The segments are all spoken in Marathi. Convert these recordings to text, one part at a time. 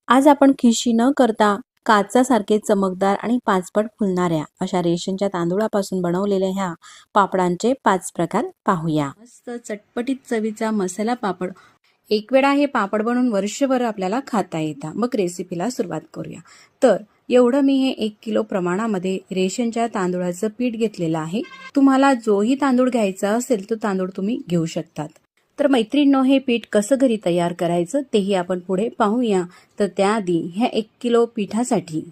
आज आपण खिशी न करता काचासारखे चमकदार आणि पाचपट फुलणाऱ्या अशा रेशनच्या तांदूळापासून बनवलेल्या ह्या पापडांचे 5 प्रकार पाहूया। मस्त चटपटीत चवीचा मसाला पापड एक वेळा हे पापड बनवून वर्षभर आपल्याला खाता येतात। मग रेसिपीला सुरुवात करूया। तर एवढं मी हे 1 किलो प्रमाणामध्ये रेशनच्या तांदूळाचं पीठ घेतलेलं आहे। तुम्हाला जोही तांदूळ घ्यायचा असेल तो तांदूळ तुम्ही घेऊ शकतात। तर मैत्रिणींनो, हे पीठ कसं घरी तयार करायचं तेही आपण पुढे पाहूया। तर त्याआधी ह्या 1 किलो पिठासाठी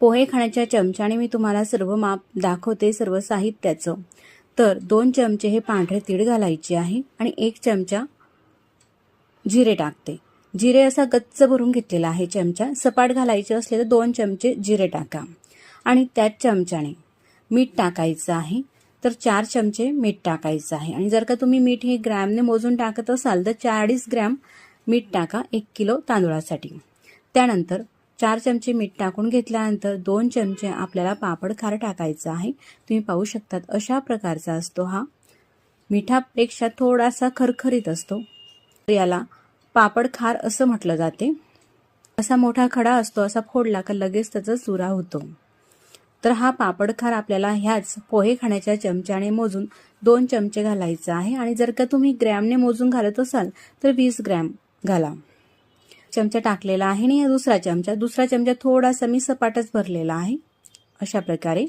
पोहे खाण्याच्या चमच्याने मी तुम्हाला सर्व माप दाखवते, सर्व साहित्याचं। तर 2 चमचे हे पांढरे तीळ घालायचे आहे आणि 1 चमचा जिरे टाकते। जिरे असा गच्च भरून घेतलेला आहे चमचा। सपाट घालायचे असले तर 2 चमचे जिरे टाका आणि त्याच चमच्याने मीठ टाकायचं आहे। तर 4 चमचे मीठ टाकायचं आहे आणि जर का तुम्ही मीठ हे ग्रॅमने मोजून टाकत असाल तर 40 ग्रॅम मीठ टाका 1 किलो तांदूळासाठी। त्यानंतर 4 चमचे मीठ टाकून घेतल्यानंतर 2 चमचे आपल्याला पापड खार टाकायचं आहे। तुम्ही पाहू शकतात अशा प्रकारचा असतो हा, मिठापेक्षा थोडासा खरखरीत असतो। याला पापड खार असं म्हटलं जाते। असा मोठा खडा असतो, असा फोडला का लगेच त्याचा चुरा होतो। तर हा पापड खार आपल्याला ह्याच पोहे खाण्याच्या चमच्याने मोजून 2 चमचे घालायचा आहे आणि जर का तुम्ही ग्रॅमने मोजून घालत असाल तर 20 ग्रॅम घाला। चमचा टाकलेला आहे आणि दुसरा चमचा थोडासा मी सपाटच भरलेला आहे। अशा प्रकारे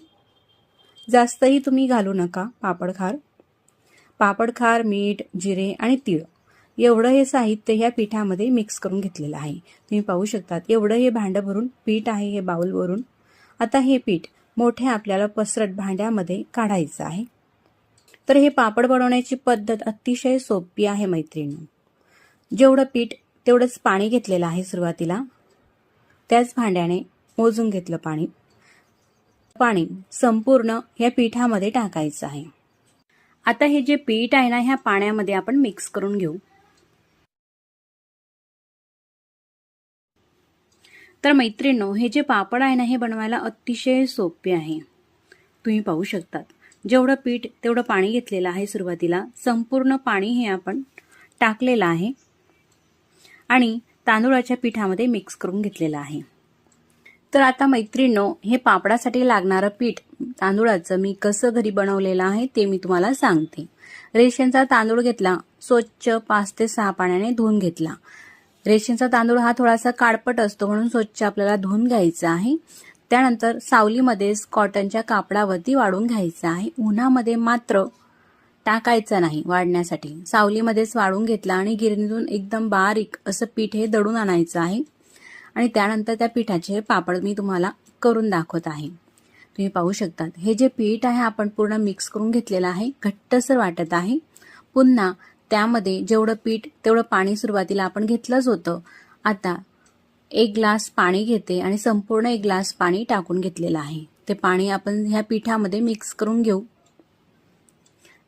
जास्तही तुम्ही घालू नका पापड खार, मीठ, जिरे आणि तीळ एवढं हे साहित्य ह्या पिठामध्ये मिक्स करून घेतलेलं आहे। तुम्ही पाहू शकतात एवढं हे भांडं भरून पीठ आहे हे बाउल वरून। आता हे पीठ मोठ्या आपल्याला पसरट भांड्यामध्ये काढायचं आहे। तर हे पापड बनवण्याची पद्धत अतिशय सोपी आहे मैत्रिणींनो। जेवढं पीठ तेवढंच पाणी घेतलेलं आहे सुरुवातीला, त्याच भांड्याने मोजून घेतलं पाणी संपूर्ण या पिठामध्ये टाकायचं आहे। आता हे जे पीठ आहे ना ह्या पाण्यामध्ये आपण मिक्स करून घेऊ। तर मैत्रिणींनो, हे जे पापड आहे ना हे बनवायला अतिशय सोपे आहे। तुम्ही पाहू शकतात जेवढं पीठ तेवढं पाणी घेतलेलं आहे सुरुवातीला, संपूर्ण पाणी हे आपण टाकलेलं आहे आणि तांदूळाच्या पिठामध्ये मिक्स करून घेतलेलं आहे। तर आता मैत्रिणींनो, हे पापडासाठी लागणारं पीठ तांदूळाचं मी कसं घरी बनवलेलं आहे ते मी तुम्हाला सांगते। रेशनचा तांदूळ घेतला, स्वच्छ 5 ते 6 पाण्याने धुवून घेतला। रेशनचा तांदूळ हा थोडासा काळपट असतो म्हणून स्वच्छ आपल्याला धुवून घ्यायचा आहे। त्यानंतर सावलीमध्येच कॉटनच्या कापडावरती वाळून घ्यायचा आहे। उन्हामध्ये मात्र टाकायचं नाही वाळण्यासाठी, सावलीमध्येच वाळून घेतला आणि गिरणीतून एकदम बारीक असं पीठ हे दळून आणायचं आहे आणि त्यानंतर त्या पिठाचे पापड मी तुम्हाला करून दाखवत आहे। तुम्ही पाहू शकतात हे जे पीठ आहे आपण पूर्ण मिक्स करून घेतलेलं आहे, घट्टसर वाटत आहे। पुन्हा त्यामध्ये जेवढं पीठ तेवढं पाणी सुरुवातीला आपण घेतलंच होतं। आता 1 ग्लास पाणी घेते आणि संपूर्ण 1 ग्लास पाणी टाकून घेतलेलं आहे। ते पाणी आपण ह्या पिठामध्ये मिक्स करून घेऊ।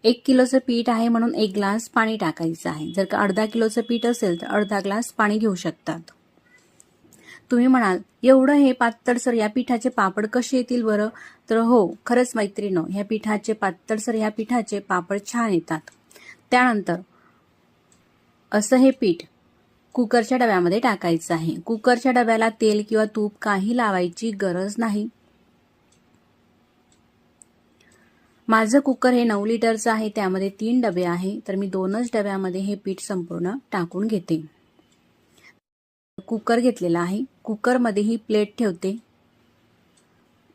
1 किलोचं पीठ आहे म्हणून 1 ग्लास पाणी टाकायचं आहे। जर का अर्धा किलोचं पीठ असेल तर अर्धा ग्लास पाणी घेऊ शकतात। तुम्ही म्हणाल एवढं हे पातळसर या पिठाचे पापड कसे येतील बरं? तर हो, खरंच मैत्रिणींनो, ह्या पिठाचे पापड छान येतात। त्यानंतर असं हे पीठ कुकरच्या डब्यामध्ये टाकायचं आहे। कुकरच्या डब्याला तेल किंवा तूप काही लावायची गरज नाही। माझं कुकर हे 9 लिटरचं आहे, त्यामध्ये 3 डबे आहे, तर मी 2च डब्यामध्ये हे पीठ संपूर्ण टाकून घेते। कुकर घेतलेला आहे, कुकरमध्ये ही प्लेट ठेवते,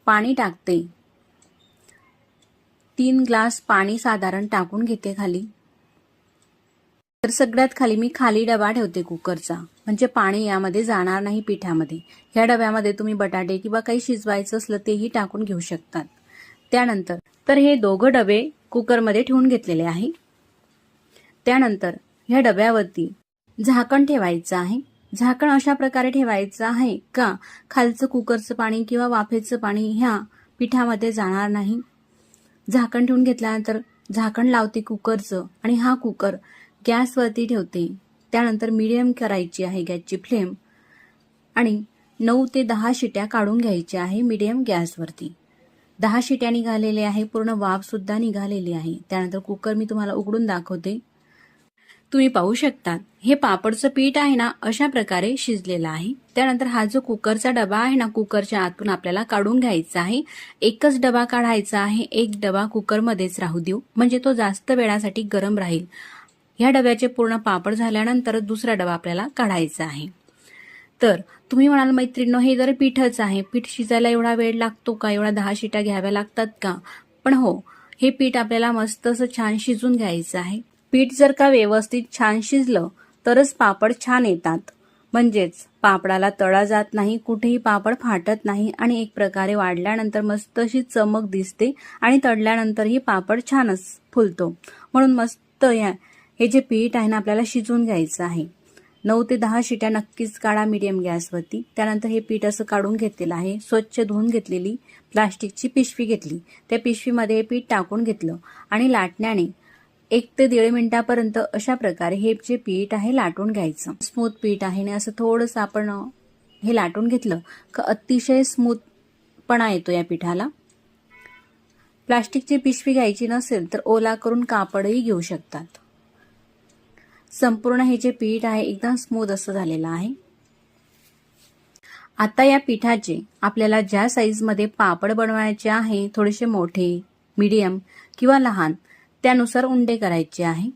पाणी टाकते, 3 ग्लास पाणी साधारण टाकून घेते खाली। तर सगळ्यात खाली मी खाली डबा ठेवते कुकरचा, म्हणजे पाणी यामध्ये जाणार नाही पिठामध्ये। ह्या डब्यामध्ये तुम्ही बटाटे किंवा काही शिजवायचं असलं तेही टाकून घेऊ शकतात। त्यानंतर तर हे 2 डबे कुकरमध्ये ठेवून घेतलेले आहे। त्यानंतर ह्या डब्यावरती झाकण ठेवायचं आहे। झाकण अशा प्रकारे ठेवायचं आहे का खालचं कुकरचं पाणी किंवा वाफेचं पाणी ह्या पिठामध्ये जाणार नाही। झाकण ठेवून घेतल्यानंतर झाकण लावते कुकरचं आणि हा कुकर गॅसवरती ठेवते। त्यानंतर मीडियम करायची आहे गॅसची फ्लेम आणि 9 ते 10 शिट्या काढून घ्यायच्या आहे मीडियम गॅसवरती। 10 शिट्या निघालेल्या आहे, पूर्ण वाफ सुद्धा निघालेली आहे। त्यानंतर कुकर मी तुम्हाला उघडून दाखवते। तुम्ही पाहू शकता हे पापडचं पीठ आहे ना अशा प्रकारे शिजलेलं आहे। त्यानंतर हा जो कुकरचा डबा आहे ना, कुकरच्या आतून आपल्याला काढून घ्यायचा आहे। एकच डबा काढायचा आहे, एक डबा कुकरमध्येच राहू देऊ म्हणजे तो जास्त वेळासाठी गरम राहील। ह्या डब्याचे पूर्ण पापड झाल्यानंतर दुसरा डबा आपल्याला काढायचा आहे। तर तुम्ही म्हणाल मैत्रिणींनो हे जर पीठच आहे, पीठ शिजायला एवढा वेळ लागतो का, एवढा 10 शिट्या घ्याव्या लागतात का? पण हो, हे पीठ आपल्याला मस्त असं छान शिजून घ्यायचं आहे। पीठ जर का व्यवस्थित छान शिजलं तरच पापड छान येतात, म्हणजेच पापडाला तळा जात नाही, कुठेही पापड फाटत नाही आणि एक प्रकारे वाढल्यानंतर मस्त अशी चमक दिसते आणि तळल्यानंतरही पापड छानच फुलतो। म्हणून मस्त हे जे पीठ आहे ना आपल्याला शिजून घ्यायचं आहे। 9 ते 10 शिट्या नक्कीच काढा मीडियम गॅसवरती। त्यानंतर हे पीठ असं काढून घेतलेलं आहे। स्वच्छ धुवून घेतलेली प्लास्टिकची पिशवी घेतली, त्या पिशवीमध्ये हे पीठ टाकून घेतलं आणि लाटण्याने 1 ते 1.5 मिनिटापर्यंत अशा प्रकारे हे जे पीठ आहे लाटून घ्यायचं। स्मूथ पीठ आहे आणि असं थोडंसं आपण हे लाटून घेतलं का अतिशय स्मूथपणा येतो या पिठाला। प्लास्टिकची पिशवी घ्यायची नसेल तर ओला करून कापडही घेऊ शकतात। संपूर्ण हे जे पीठ आहे एकदम स्मूथ असं झालेलं आहे। आता या पिठाचे आपल्याला ज्या साईजमध्ये पापड बनवायचे आहे, थोडेसे मोठे, मीडियम किंवा लहान, त्यानुसार उंडे करायचे आहे।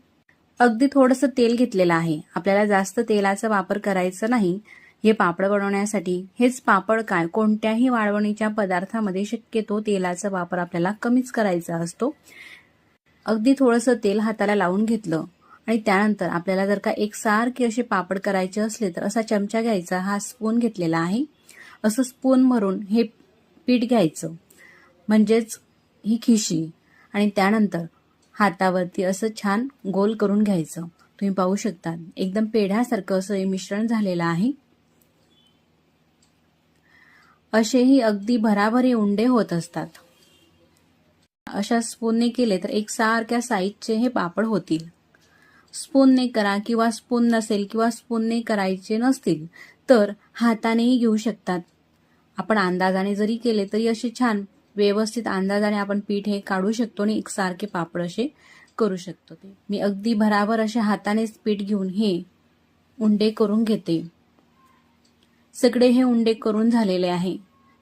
अगदी थोडंसं तेल घेतलेलं आहे, आपल्याला जास्त तेलाचा वापर करायचा नाही हे पापड बनवण्यासाठी। हेच पापड काय कोणत्याही वाळवणीच्या पदार्थामध्ये शक्यतो तेलाचा वापर आपल्याला कमीच करायचा असतो। अगदी थोडंसं तेल हाताला लावून घेतलं आणि त्यानंतर आपल्याला जर का एकसारखे असे पापड करायचे असले तर असा चमचा घ्यायचा, हा स्पून घेतलेला आहे, असं स्पून भरून हे पीठ घ्यायचं म्हणजेच ही खिशी, आणि त्यानंतर हातावरती असं छान गोल करून घ्यायचं। तुम्ही पाहू शकता एकदम पेढ्यासारखं असं हे मिश्रण झालेलं आहे। असेही अगदी भराभरी उंडे होत असतात। अशा स्पूनने केले तर एकसारख्या साईजचे हे पापड होतील। स्पूनने करा किंवा स्पून नसेल किंवा स्पूनने करायचे नसतील तर हातानेही घेऊ शकतात। आपण अंदाजाने जरी केले तरी असे छान व्यवस्थित अंदाजाने आपण पीठ हे काढू शकतो आणि एकसारखे पापड असे करू शकतो। मी अगदी भराभर असे हातानेच पीठ घेऊन हे उंडे करून घेते। सगळे हे उंडे करून झालेले आहे।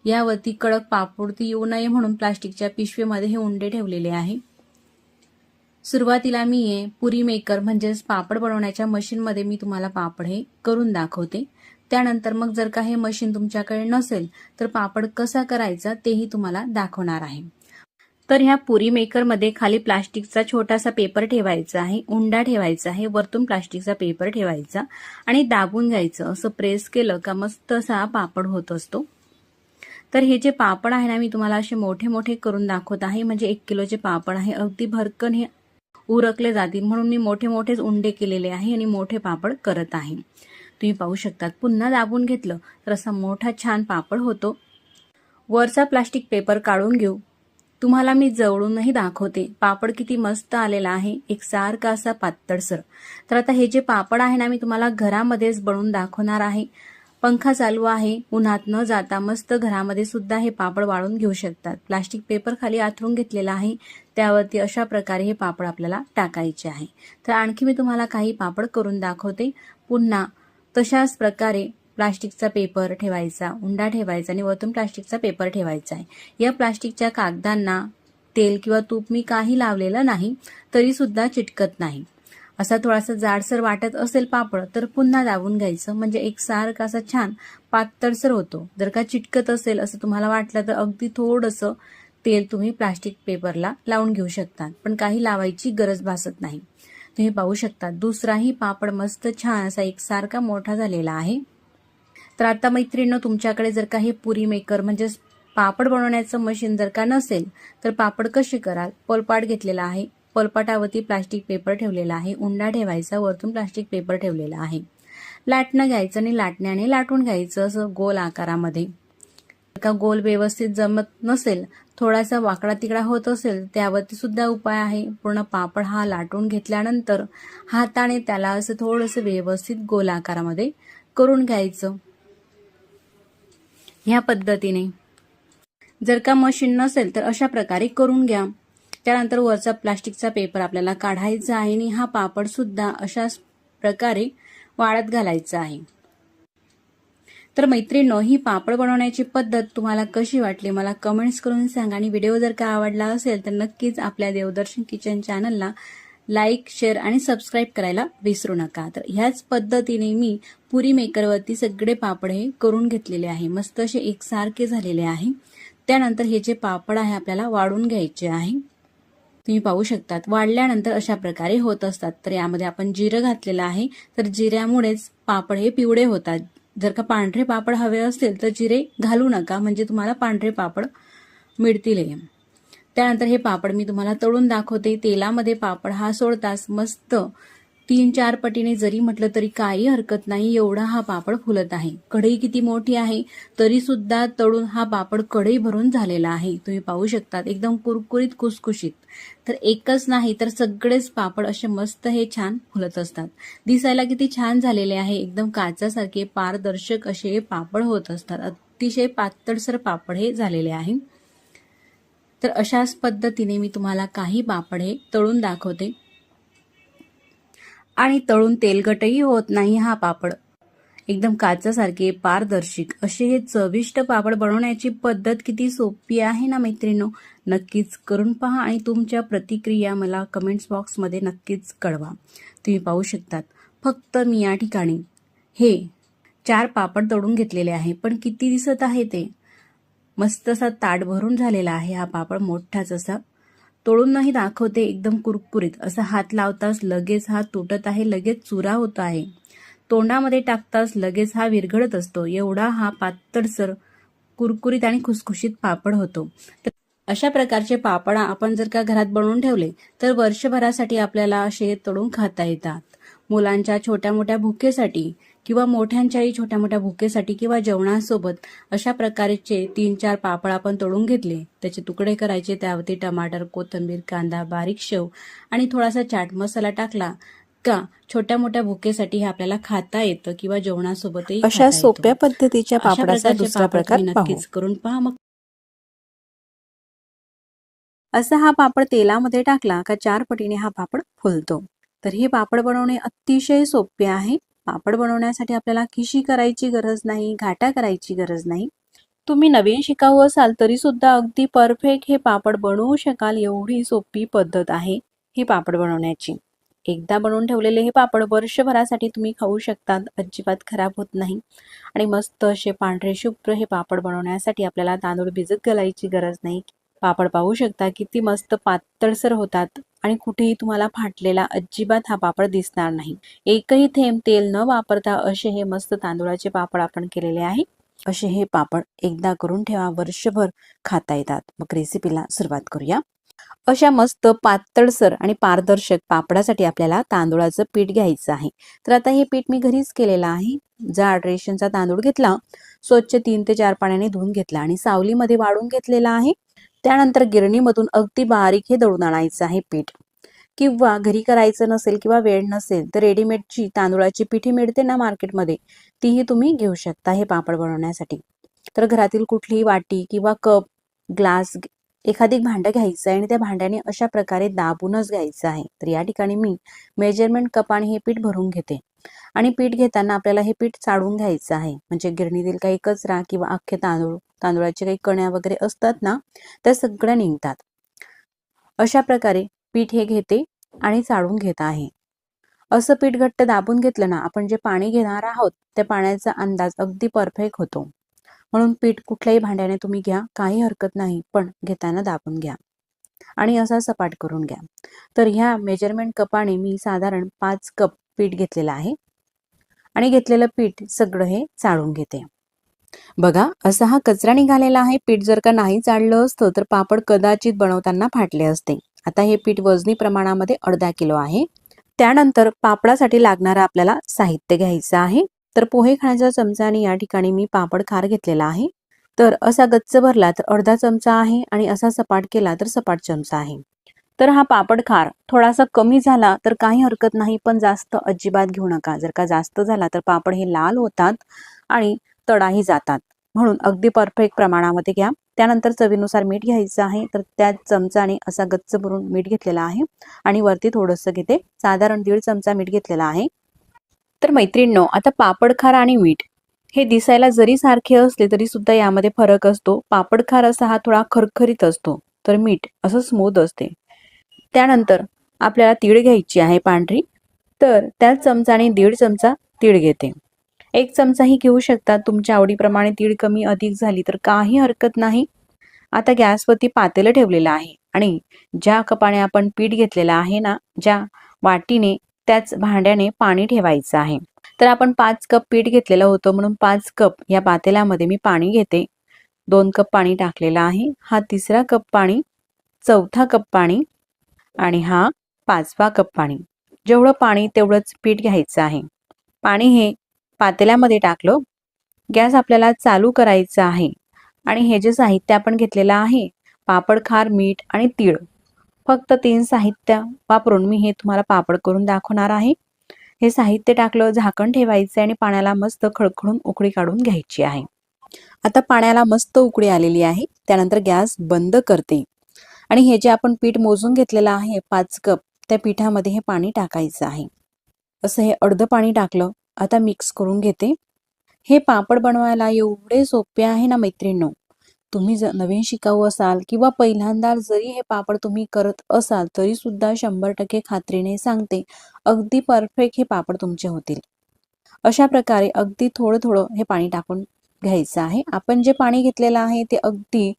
यावरती कडक पापड येऊ नये म्हणून प्लास्टिकच्या पिशवीमध्ये हे उंडे ठेवलेले आहे। सुरुवातीला मी पुरी मेकर म्हणजेच पापड बनवण्याच्या मशीनमध्ये मी तुम्हाला पापड हे करून दाखवते। त्यानंतर मग जर का हे मशीन तुमच्याकडे नसेल तर पापड कसा करायचा तेही तुम्हाला दाखवणार आहे। तर ह्या पुरी मेकरमध्ये खाली प्लास्टिकचा छोटासा पेपर ठेवायचा आहे, उंडा ठेवायचा आहे, वरतून प्लास्टिकचा पेपर ठेवायचा आणि दाबून घ्यायचं। असं प्रेस केलं का मस्त असा पापड होत असतो। तर हे जे पापड आहे ना मी तुम्हाला असे मोठे मोठे करून दाखवत आहे, म्हणजे 1 किलोचे पापड आहे, अगदी भरकन हे उरकले जातील म्हणून मी मोठे मोठेच उंडे केलेले आहे आणि मोठे पापड करत आहे। तुम्ही पाहू शकता पुन्हा दाबून घेतलं तर असा मोठा छान पापड होतो। वरचा प्लास्टिक पेपर काढून घेऊ, तुम्हाला मी जवळूनही दाखवते पापड किती मस्त आलेला आहे, एकसारखा असा पातळसर। तर आता हे जे पापड आहे ना मी तुम्हाला घरामध्येच बनवून दाखवणार आहे। पंखा चालू आहे, उन्हात न जाता मस्त घरामध्ये सुद्धा हे पापड वाळून घेऊ शकतात। प्लास्टिक पेपर खाली आथरून घेतलेला आहे, त्यावरती अशा प्रकारे हे पापड आपल्याला टाकायचे आहे। तर आणखी मी तुम्हाला काही पापड करून दाखवते। पुन्हा तशाच प्रकारे प्लास्टिकचा पेपर ठेवायचा, उंडा ठेवायचा आणि वरतून प्लास्टिकचा पेपर ठेवायचा आहे। या प्लास्टिकच्या कागदांना तेल किंवा तूप मी काही लावलेलं नाही, तरी सुद्धा चिटकत नाही। असा थोडासा जाडसर वाटत असेल पापड तर पुन्हा दाबून घ्यायचं, म्हणजे एकसारखा असा छान पातळसर होतो। जर का चिटकत असेल असं तुम्हाला वाटलं तर अगदी थोडंसं तेल तुम्ही प्लास्टिक पेपरला लावून घेऊ शकता, पण काही लावायची गरज भासत नाही। तुम्ही पाहू शकता दुसराही पापड मस्त छान असा एकसारखा मोठा झालेला आहे। तर आता मैत्रिणींनो तुमच्याकडे जर का हे पुरी मेकर म्हणजे पापड बनवण्याचं मशीन जर का नसेल तर पापड कसे कराल? पोलपाट घेतलेला आहे, पोलपाटावरती प्लास्टिक पेपर ठेवलेला आहे, उंडा ठेवायचा, वरतून प्लास्टिक पेपर ठेवलेला आहे। लाटणं घ्यायचं आणि लाटण्याने लाटून घ्यायचं असं गोल आकारामध्ये। का गोल व्यवस्थित जमत नसेल, थोडासा वाकडा तिकडा होत असेल, त्यावरती सुद्धा उपाय आहे। पूर्ण पापड हा लाटून घेतल्यानंतर हाताने त्याला असं थोडंसं व्यवस्थित गोल आकारामध्ये करून घ्यायचं। ह्या पद्धतीने जर का मशीन नसेल तर अशा प्रकारे करून घ्या। त्यानंतर वरचा प्लास्टिकचा पेपर आपल्याला काढायचा आहे आणि हा पापड सुद्धा अशाच प्रकारे वाळत घालायचं आहे। तर मैत्रिणींनो, ही पापड बनवण्याची पद्धत तुम्हाला कशी वाटली मला कमेंट्स करून सांगा आणि व्हिडिओ जर का आवडला असेल तर नक्कीच आपल्या देवदर्शन किचन चॅनलला लाईक, शेअर आणि सबस्क्राईब करायला विसरू नका। तर ह्याच पद्धतीने मी पुरी मेकरवरती सगळे पापड हे करून घेतलेले आहे। मस्त असे एकसारखे झालेले आहे। त्यानंतर हे जे पापड आहे आपल्याला वाढून घ्यायचे आहे। तुम्ही पाहू शकतात वाढल्यानंतर अशा प्रकारे होत असतात। तर यामध्ये आपण जिरं घातलेलं आहे, तर जिऱ्यामुळेच पापड हे पिवळे होतात। जर का पांढरे पापड हवे असतील तर जिरे घालू नका, म्हणजे तुम्हाला पांढरे पापड मिळतील। त्यानंतर हे पापड मी तुम्हाला तळून दाखवते। तेलामध्ये पापड हा सोडताच मस्त 3-4 पटीने जरी म्हटलं तरी काही हरकत नाही, एवढा हा पापड फुलत आहे। कढई किती मोठी आहे तरी सुद्धा तळून हा पापड कढई भरून झालेला आहे। तुम्ही पाहू शकतात एकदम कुरकुरीत खुसखुशीत। तर एकच नाही तर सगळेच पापड असे मस्त हे छान फुलत असतात। दिसायला किती छान झालेले आहे, एकदम काचासारखे पारदर्शक असे हे पापड होत असतात। अतिशय पातळसर पापड हे झालेले आहे। तर अशाच पद्धतीने मी तुम्हाला काही पापड हे तळून दाखवते आणि तळून तेलकटही होत नाही हा पापड। एकदम काचासारखे पारदर्शक असे हे चविष्ट पापड बनवण्याची पद्धत किती सोपी आहे ना मैत्रिणींनो, नक्कीच करून पहा आणि तुमच्या प्रतिक्रिया मला कमेंट्स बॉक्समध्ये नक्कीच कळवा। तुम्ही पाहू शकतात फक्त मी या ठिकाणी हे 4 पापड तळून घेतलेले आहे, पण किती दिसत आहे ते मस्त असा ताट भरून झालेला आहे हा पापड, मोठाच असा। तळून नाही दाखवते, एकदम कुरकुरीत असा हात लावताच लगेच हात तुटत आहे, लगेच चुरा होत आहे। तोंडामध्ये टाकताच लगेच हा विरघळत असतो, एवढा हा पातळसर कुरकुरीत आणि खुसखुशीत पापड होतो। तर अशा प्रकारचे पापड आपण जर का घरात बनवून ठेवले तर वर्षभरासाठी आपल्याला असे तळून खाता येतात। मुलांच्या छोट्या मोठ्या भुकेसाठी किंवा मोठ्यांच्याही छोट्या मोठ्या भुकेसाठी किंवा जेवणासोबत अशा प्रकारचे 3-4 पापड आपण तळून घेतले, त्याचे तुकडे करायचे, त्यावरती टमाटर, कोथिंबीर, कांदा, बारीक शेव आणि थोडासा चाट मसाला टाकला का छोट्या मोठ्या भुकेसाठी हे आपल्याला खाता येतं किंवा जेवणासोबतही अशा सोप्या पद्धतीच्या अशा पापडाचा प्रकारचे दुसरा पापड प्रकार तुम्ही पाहू। नक्कीच करून पहा। मग असा हा पापड तेलामध्ये टाकला का 4 पटीने हा पापड फुलतो। तर हे पापड बनवणे अतिशय सोपे आहे। पापड बनवण्यासाठी आपल्याला खिशी करायची गरज नाही, घाटा करायची गरज नाही। तुम्ही नवीन शिकाऊ असाल तरी सुद्धा अगदी परफेक्ट हे पापड बनवू शकाल, एवढी सोपी पद्धत आहे हे पापड बनवण्याची। एकदा बनवून ठेवलेले हे पापड वर्षभरासाठी तुम्ही खाऊ शकतात, अजिबात खराब होत नाही। आणि मस्त असे पांढरे शुभ्र हे पापड बनवण्यासाठी आपल्याला तांदूळ भिजत घालायची गरज नाही। पापड पाहू शकता किती मस्त पातळसर होतात आणि कुठेही तुम्हाला फाटलेला अजिबात हा पापड दिसणार नाही। एकही थेंब तेल न वापरता असे हे मस्त तांदूळाचे पापड आपण केलेले आहे। असे हे पापड एकदा करून ठेवा, वर्षभर खाता येतात। मग रेसिपीला सुरुवात करूया। अशा मस्त पातळसर आणि पारदर्शक पापडासाठी आपल्याला तांदूळाचं पीठ घ्यायचं आहे। तर आता हे पीठ मी घरीच केलेलं आहे। जाड रेशनचा तांदूळ घेतला, स्वच्छ 3 ते 4 पाण्याने धुवून घेतला आणि सावलीमध्ये वाळून घेतलेला आहे। त्यानंतर गिरणीमधून अगदी बारीक हे दळून आणायचं आहे पीठ, किंवा घरी करायचं नसेल किंवा वेळ नसेल तर रेडीमेडची तांदूळाची पिठी मिळते ना मार्केटमध्ये, तीही तुम्ही घेऊ शकता हे पापड बनवण्यासाठी। तर घरातील कुठलीही वाटी किंवा कप, ग्लास, एखादी भांडं घ्यायचं आहे आणि त्या भांड्याने अशा प्रकारे दाबूनच घ्यायचं आहे। तर या ठिकाणी मी मेजरमेंट कपाने हे पीठ भरून घेते आणि पीठ घेताना आपल्याला हे पीठ चाळून घ्यायचं आहे, म्हणजे गिरणीतील काही कचरा किंवा अख्खे तांदूळाचे काही कण्या वगैरे असतात ना, त्या सगळ्या निघतात। अशा प्रकारे पीठ हे घेते आणि चाळून घेत आहे। असं पीठ घट्ट दाबून घेतलं ना, आपण जे पाणी घेणार आहोत त्या पाण्याचा अंदाज अगदी परफेक्ट होतो। म्हणून पीठ कुठल्याही भांड्याने तुम्ही घ्या, काही हरकत नाही, पण घेताना दाबून घ्या आणि असा सपाट करून घ्या। तर ह्या मेजरमेंट कपाने मी साधारण 5 कप पीठ घेतलेलं आहे आणि घेतलेलं पीठ सगळं हे चाळून घेते। बघा असा हा कचरा निघालेला आहे। पीठ जर का नाही चाळलं असतं तर पापड कदाचित बनवताना फाटले असते। आता हे पीठ वजनी प्रमाणामध्ये अर्धा किलो आहे। त्यानंतर पापडासाठी लागणारं आपल्याला साहित्य घ्यायचं आहे। तर पोहे खाण्याच्या चमचाने या ठिकाणी मी पापड खार घेतलेला आहे। तर असा गच्च भरला तर अर्धा चमचा आहे आणि असा सपाट केला तर सपाट चमचा आहे। तर हा पापड खार थोडासा कमी झाला तर काही हरकत नाही, पण जास्त अजिबात घेऊ नका। जर का जास्त झाला तर पापड हे लाल होतात आणि तडाही जातात, म्हणून अगदी परफेक्ट प्रमाणामध्ये घ्या। त्यानंतर चवीनुसार मीठ घ्यायचं आहे। तर त्या चमचाने असा गच्च भरून मीठ घेतलेला आहे आणि वरती थोडंसं घेते, साधारण 1.5 चमचा मीठ घेतलेला आहे। तर मैत्रिणींनो, आता पापड खार आणि मीठ हे दिसायला जरी सारखे असले तरी सुद्धा यामध्ये फरक असतो. पापड खार असा हा थोडा खरखरीत असतो, तर मीठ असं स्मूथ असते. त्यानंतर आपल्याला तीळ घ्यायची आहे पांढरी, तर त्याच चमचाने 1.5 चमचा तीळ घेते. 1 चमचाही घेऊ शकता, तुमच्या आवडीप्रमाणे तीळ कमी अधिक झाली तर काही हरकत नाही. आता गॅसवरती पातेलं ठेवलेलं आहे आणि ज्या कपाने आपण पीठ घेतलेलं आहे ना, ज्या वाटीने त्याच भांड्याने पाणी ठेवायचं आहे. तर आपण 5 कप पीठ घेतलेलं होतं म्हणून 5 कप या पातेल्यामध्ये मी पाणी घेते. 2 कप पाणी टाकलेलं आहे. हा 3रा कप पाणी, 4था कप पाणी आणि हा 5वा कप पाणी. जेवढं पाणी तेवढंच पीठ घ्यायचं आहे. पाणी हे पातेल्यामध्ये टाकलं. गॅस आपल्याला चालू करायचा आहे आणि हे जे साहित्य आपण घेतलेलं आहे, पापड खार, मीठ आणि तीळ, फक्त 3 साहित्य वापरून मी हे तुम्हाला पापड करून दाखवणार आहे. हे साहित्य टाकलं, झाकण ठेवायचं आणि पाण्याला मस्त खळखळून उकळी काढून घ्यायची आहे. आता पाण्याला मस्त उकळी आलेली आहे. त्यानंतर गॅस बंद करते आणि हे जे आपण पीठ मोजून घेतलेलं आहे 5 कप, त्या पिठामध्ये हे पाणी टाकायचं आहे. असं हे अर्धं पाणी टाकलं. आता मिक्स करून घेते. हे पापड बनवायला एवढे सोपे आहे ना मैत्रिणींनो. तुम्ही जर नवीन शिकाऊ असाल किंवा पहिल्यांदा जरी हे पापड तुम्ही करत असाल तरी सुद्धा 100% खात्रीने सांगते, अगदी परफेक्ट हे पापड तुमचे होतील. अशा प्रकारे अगदी थोडं थोडं हे पाणी टाकून घ्यायचं आहे. आपण जे पाणी घेतलेलं आहे ते अगदी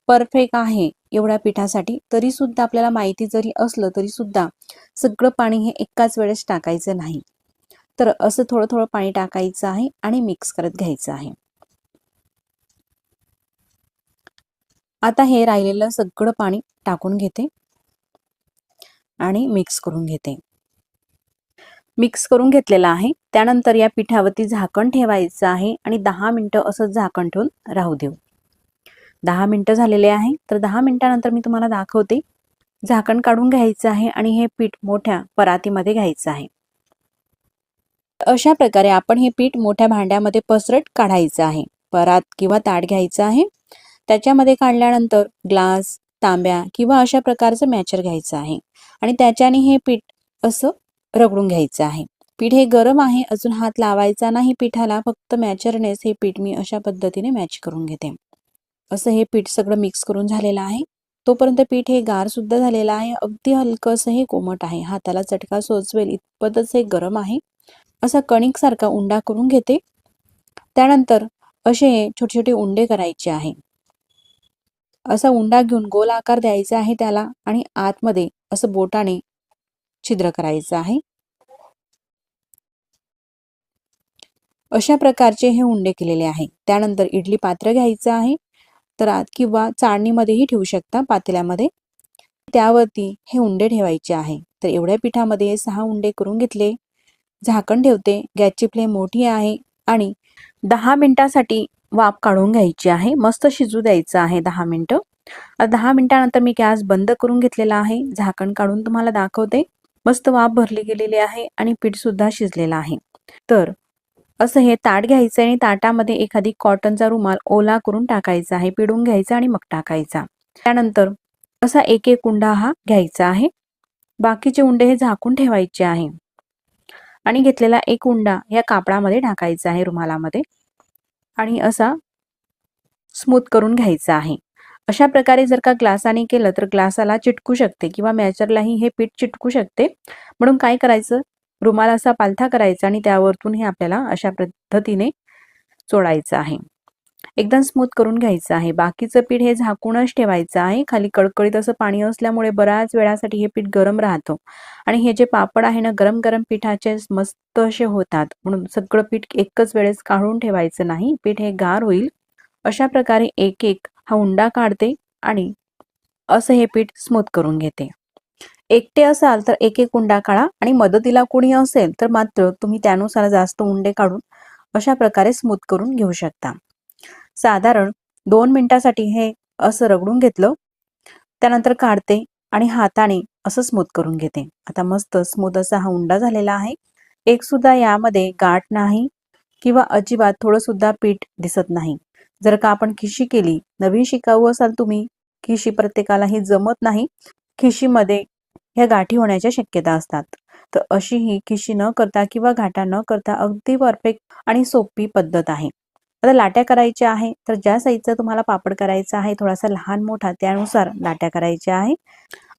परफेक्ट आहे एवढ्या पिठासाठी. तरी सुद्धा आपल्याला माहिती जरी असलं तरी सुद्धा सगळं पाणी हे एकाच वेळेस टाकायचं नाही. तर असं थोडं थोडं पाणी टाकायचं आहे आणि मिक्स करत घ्यायचं आहे. आता हे राहिलेलं सगळं पाणी टाकून घेते आणि मिक्स करून घेते. मिक्स करून घेतलेलं आहे. त्यानंतर या पिठावरती झाकण ठेवायचं आहे आणि 10 मिनिटं असं झाकण ठेवून राहू देऊ. 10 मिनिटं झालेले आहे. तर 10 मिनिटानंतर मी तुम्हाला दाखवते. झाकण काढून घ्यायचं आहे आणि हे पीठ मोठ्या परातीमध्ये घ्यायचं आहे. अशा प्रकारे आपण हे पीठ मोठ्या भांड्यामध्ये पसरट काढायचं आहे. परात किंवा ताट घ्यायचं आहे. त्याच्यामध्ये काढल्यानंतर ग्लास, तांब्या किंवा अशा प्रकारचं मॅचर घ्यायचं आहे आणि त्याच्याने हे पीठ असं रगडून घ्यायचं आहे. पीठ हे गरम आहे, अजून हात लावायचा नाही पिठाला, फक्त मॅचरनेच हे पीठ मी अशा पद्धतीने मॅच करून घेते. असं हे पीठ सगळं मिक्स करून झालेलं आहे. तोपर्यंत पीठ हे गार सुद्धा झालेलं आहे. अगदी हलकंसं हे कोमट आहे. हाताला चटका सोचवेल इतपतच हे गरम आहे. असा कणिकसारखा उंडा करून घेते. त्यानंतर असे हे छोटे छोटे उंडे करायचे आहे. असा उंडा घेऊन गोल आकार द्यायचा आहे त्याला आणि आतमध्ये असं बोटाने छिद्र करायचं आहे. अशा प्रकारचे हे उंडे केलेले आहे. त्यानंतर इडली पात्र घ्यायचं आहे. तर आत किंवा चाळणीमध्येही ठेवू शकता, पातेल्यामध्ये. त्यावरती हे उंडे ठेवायचे आहे. तर एवढ्या पिठामध्ये 6 उंडे करून घेतले. झाकण ठेवते. गॅसची फ्लेम मोठी आहे आणि 10 मिनिटासाठी वाफ काढून घ्यायची आहे. मस्त शिजू द्यायचं आहे 10 मिनिटं. 10 मिनिटानंतर मी गॅस बंद करून घेतलेला आहे. झाकण काढून तुम्हाला दाखवते. मस्त वाफ भरली गेलेली आहे आणि पीठ सुद्धा शिजलेलं आहे. तर असं हे ताट घ्यायचं आणि ताटामध्ये एखादी कॉटनचा रुमाल ओला करून टाकायचा आहे. पिळून घ्यायचा आणि मग टाकायचा. त्यानंतर असा एक एक उंडा हा घ्यायचा आहे. बाकीचे उंडे हे झाकून ठेवायचे आहे आणि घेतलेला एक उंडा या कापडामध्ये टाकायचा आहे, रुमालामध्ये, आणि असा स्मूथ करून घ्यायचा आहे. अशा प्रकारे जर का ग्लासाने केलं तर ग्लासाला चिटकू शकते किंवा मॅचरलाही हे पीठ चिटकू शकते. म्हणून काय करायचं, रुमाल असा पालथा करायचा आणि त्यावरतून हे आपल्याला अशा पद्धतीने चोळायचं आहे. एकदम स्मूथ करून घ्यायचं आहे. बाकीचं पीठ हे झाकूनच ठेवायचं आहे. खाली कडकडीत असं पाणी असल्यामुळे बऱ्याच वेळासाठी हे पीठ गरम राहतं आणि हे जे पापड आहे ना, गरम गरम पिठाचे मस्त असे होतात. म्हणून सगळं पीठ एकच वेळेस काढून ठेवायचं नाही, पीठ हे गार होईल. अशा प्रकारे एक एक हा उंडा काढते आणि असं हे पीठ स्मूथ करून घेते. एकटे असाल तर एक एक उंडा काढा आणि मदतीला कोणी असेल तर मात्र तुम्ही त्यानुसार जास्त उंडे काढून अशा प्रकारे स्मूथ करून घेऊ शकता. साधारण 2 मिनिटासाठी हे असं रगडून घेतलं. त्यानंतर काढते आणि हाताने असं स्मूथ करून घेते. आता मस्त स्मूथ असा हा उंडा झालेला आहे. एक सुद्धा यामध्ये गाठ नाही किंवा अजिबात थोडं सुद्धा पीठ दिसत नाही. जर का आपण खिशी केली, नवीन शिकाऊ असाल तुम्ही, खिशी प्रत्येकाला ही जमत नाही. खिशीमध्ये ह्या गाठी होण्याच्या शक्यता असतात. तर अशी ही खिशी न करता किंवा घाटा न करता अगदी परफेक्ट आणि सोपी पद्धत आहे. आता लाट्या करायच्या आहे, तर ज्या साईजचा तुम्हाला पापड करायचा आहे, थोडासा लहान मोठा त्यानुसार लाट्या करायच्या आहे.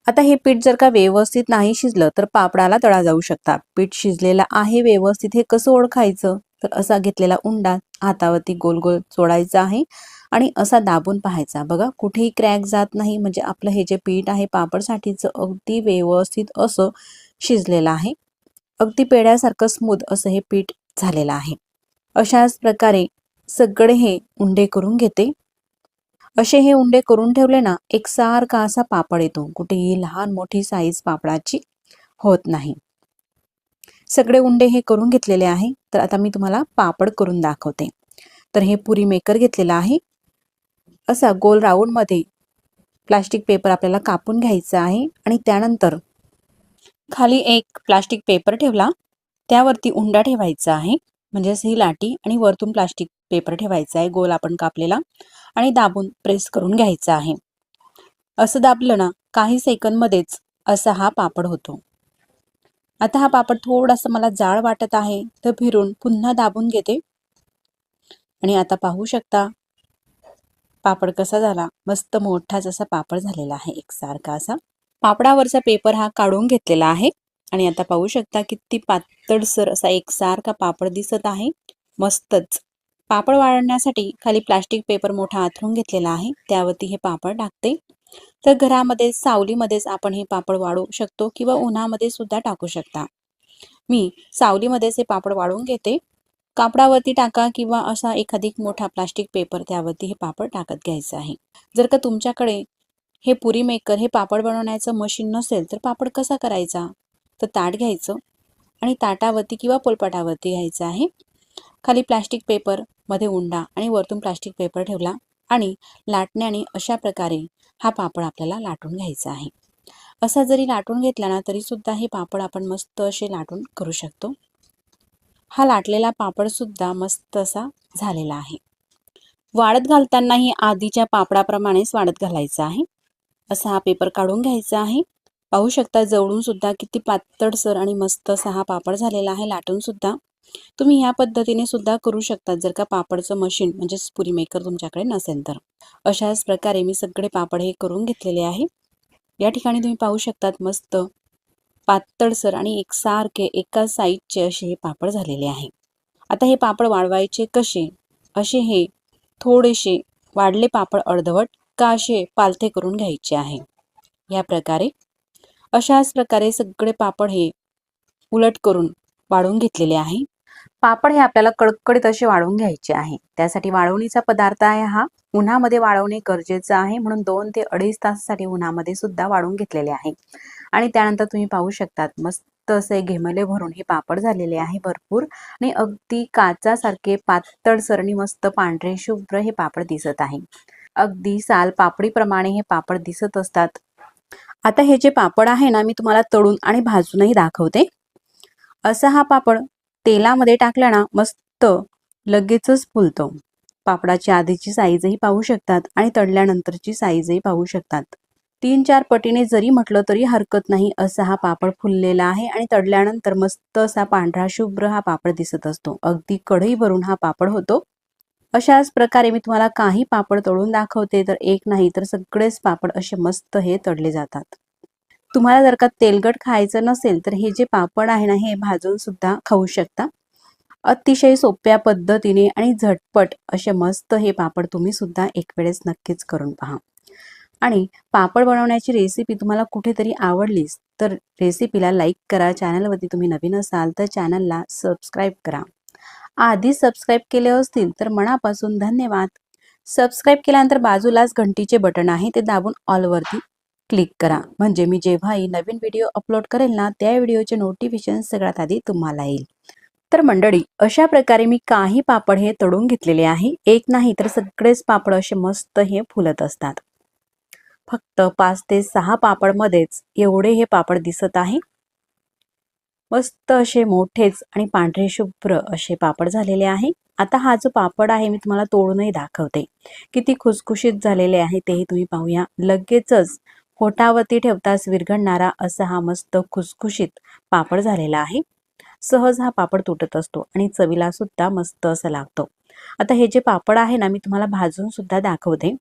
आता हे पीठ जर का व्यवस्थित नाही शिजलं तर पापडाला तळा जाऊ शकता. पीठ शिजलेलं आहे व्यवस्थित हे कसं ओळखायचं? तर असा घेतलेला उंडा हातावरती गोल गोल चोळायचा आहे आणि असा दाबून पाहायचा. बघा कुठेही क्रॅक जात नाही, म्हणजे आपलं हे जे पीठ आहे पापडसाठीचं अगदी व्यवस्थित असं शिजलेलं आहे. अगदी पेढ्यासारखं स्मूथ असं हे पीठ झालेलं आहे. अशाच प्रकारे सगळे हे उंडे करून घेते. असे हे उंडे करून ठेवले ना, एकसारखा असा पापड येतो. कुठेही लहान मोठी साईज पापडाची होत नाही. सगळे उंडे हे करून घेतलेले आहे. तर आता मी तुम्हाला पापड करून दाखवते. तर हे पुरी मेकर घेतलेला आहे. असा गोल राऊंड मध्ये प्लास्टिक पेपर आपल्याला कापून घ्यायचा आहे आणि त्यानंतर खाली एक प्लास्टिक पेपर ठेवला, त्यावरती उंडा ठेवायचा आहे, म्हणजेच ही लाटी, आणि वरतून प्लास्टिक पेपर ठेवायचा आहे गोल आपण कापलेला आणि दाबून प्रेस करून घ्यायचा आहे. असं दाबलं ना, काही सेकंदमध्येच असा हा पापड होतो. आता हा पापड थोडासा मला जाड वाटत आहे, तर फिरून पुन्हा दाबून घेते आणि आता पाहू शकता पापड कसा झाला. मस्त मोठाच असा पापड झालेला आहे एकसारखा असा. पापडावरचा पेपर हा काढून घेतलेला आहे आणि आता पाहू शकता किती पातळसर असा एकसारखा पापड दिसत आहे. मस्तच. पापड वाळवण्यासाठी खाली प्लास्टिक पेपर मोठा आथरून घेतलेला आहे, त्यावरती हे पापड टाकते. तर घरामध्ये सावलीमध्येच आपण हे पापड वाळू शकतो किंवा उन्हामध्ये सुद्धा टाकू शकता. मी सावलीमध्येच हे पापड वाळवून घेते. कापडावरती टाका किंवा असा एखादी मोठा प्लास्टिक पेपर त्यावरती हे पापड टाकत घ्यायचं आहे. जर का तुमच्याकडे हे पुरी मेकर हे पापड बनवण्याचं मशीन नसेल तर पापड कसा करायचा? तर ताट घ्यायचं आणि ताटावरती किंवा पोलपाटावरती घ्यायचं आहे. खाली प्लास्टिक पेपर, मध्ये उंडा आणि वरतून प्लास्टिक पेपर ठेवला आणि लाटण्याने अशा प्रकारे हा पापड आपल्याला लाटून घ्यायचा आहे. असा जरी लाटून घेतला ना तरी सुद्धा हे पापड आपण मस्त असे लाटून करू शकतो. हा लाटलेला पापड सुद्धा मस्त असा झालेला आहे. वाळत घालतानाही आधीच्या पापडाप्रमाणेच वाळत घालायचा आहे. असा हा पेपर काढून घ्यायचा आहे. पाहू शकता जवळून सुद्धा किती पातळसर आणि मस्त असा हा पापड झालेला आहे लाटून सुद्धा. तुम्ही ह्या पद्धतीने सुद्धा करू शकता जर का पापडचं मशीन म्हणजेच पुरी मेकर तुमच्याकडे नसेल तर. अशाच प्रकारे मी सगळे पापड हे करून घेतलेले आहे. या ठिकाणी तुम्ही पाहू शकतात मस्त पातळसर आणि एकसारखे एका साईजचे असे हे पापड झालेले आहे. आता हे पापड वाळवायचे कसे? असे हे थोडेसे वाढले पापड अर्धवट का असे पालथे करून घ्यायचे आहे. या प्रकारे अशाच प्रकारे सगळे पापड हे उलट करून वाळवून घेतलेले आहे. पापड हे आपल्याला कडकडीत असे वाळवून घ्यायचे आहे. त्यासाठी वाळवणीचा पदार्थ आहे हा. उन्हामध्ये वाळवणे गरजेचं आहे, म्हणून 2 ते 2.5 तासासाठी उन्हामध्ये सुद्धा वाळवून घेतलेले आहे. आणि त्यानंतर तुम्ही पाहू शकतात मस्त असे घेमले भरून हे पापड झालेले आहे भरपूर आणि अगदी काचासारखे पातळसर आणि मस्त पांढरे शुभ्र हे पापड दिसत आहे. अगदी साल पापडीप्रमाणे हे पापड दिसत असतात. आता हे जे पापड आहे ना, मी तुम्हाला तळून आणि भाजूनही दाखवते. असा हा पापड तेलामध्ये टाकला ना मस्त लगेचच फुलतो. पापडाची आधीची साईजही पाहू शकतात आणि तळल्यानंतरची साईजही पाहू शकतात. 3-4 पटीने जरी म्हटलं तरी हरकत नाही, असा हा पापड फुललेला आहे आणि तळल्यानंतर मस्त असा पांढरा शुभ्र हा पापड दिसत असतो. अगदी कढई भरून हा पापड होतो. अशाच प्रकारे मी तुम्हाला काही पापड तळून दाखवते, तर एक नाही तर सगळेच पापड असे मस्त हे तळले जातात. तुम्हाला जर का तेलकट खायचं नसेल तर हे जे पापड आहे ना, हे भाजून सुद्धा खाऊ शकता. अतिशय सोप्या पद्धतीने आणि झटपट असे मस्त हे पापड तुम्ही सुद्धा एक वेळेस नक्कीच करून पहा. आणि पापड बनवण्याची रेसिपी तुम्हाला कुठेतरी आवडलीच तर रेसिपीला लाईक करा. चॅनलवरती तुम्ही नवीन असाल तर चॅनलला सबस्क्राईब करा. आधी सबस्क्राईब केले असतील तर मनापासून धन्यवाद. सबस्क्राईब केल्यानंतर बाजूलाच घंटीचे बटन आहे, ते दाबून ऑलवरती क्लिक करा, म्हणजे मी जेव्हाही नवीन व्हिडिओ अपलोड करेल ना त्या व्हिडिओचे नोटिफिकेशन सगळ्यात आधी तुम्हाला येईल. तर मंडळी, अशा प्रकारे मी काही पापड हे तळून घेतलेले आहे. एक नाही तर सगळेच पापड असे मस्त हे फुलत असतात. फक्त 5 ते 6 पापडमध्येच एवढे हे पापड दिसत आहे. मस्त असे मोठेच आणि पांढरे शुभ्र असे पापड झालेले आहे. आता हा जो पापड आहे मी तुम्हाला तोडूनही दाखवते. किती खुसखुशीत झालेले आहे तेही तुम्ही पाहूया. लगेचच ओठावरती ठेवताच विरघळणारा असा हा मस्त खुसखुशीत पापड झालेला आहे. सहज हा पापड तुटत असतो आणि चवीला सुद्धा मस्त असा लागतो. आता हे जे पापड आहे ना, मी तुम्हाला भाजून सुद्धा दाखवते.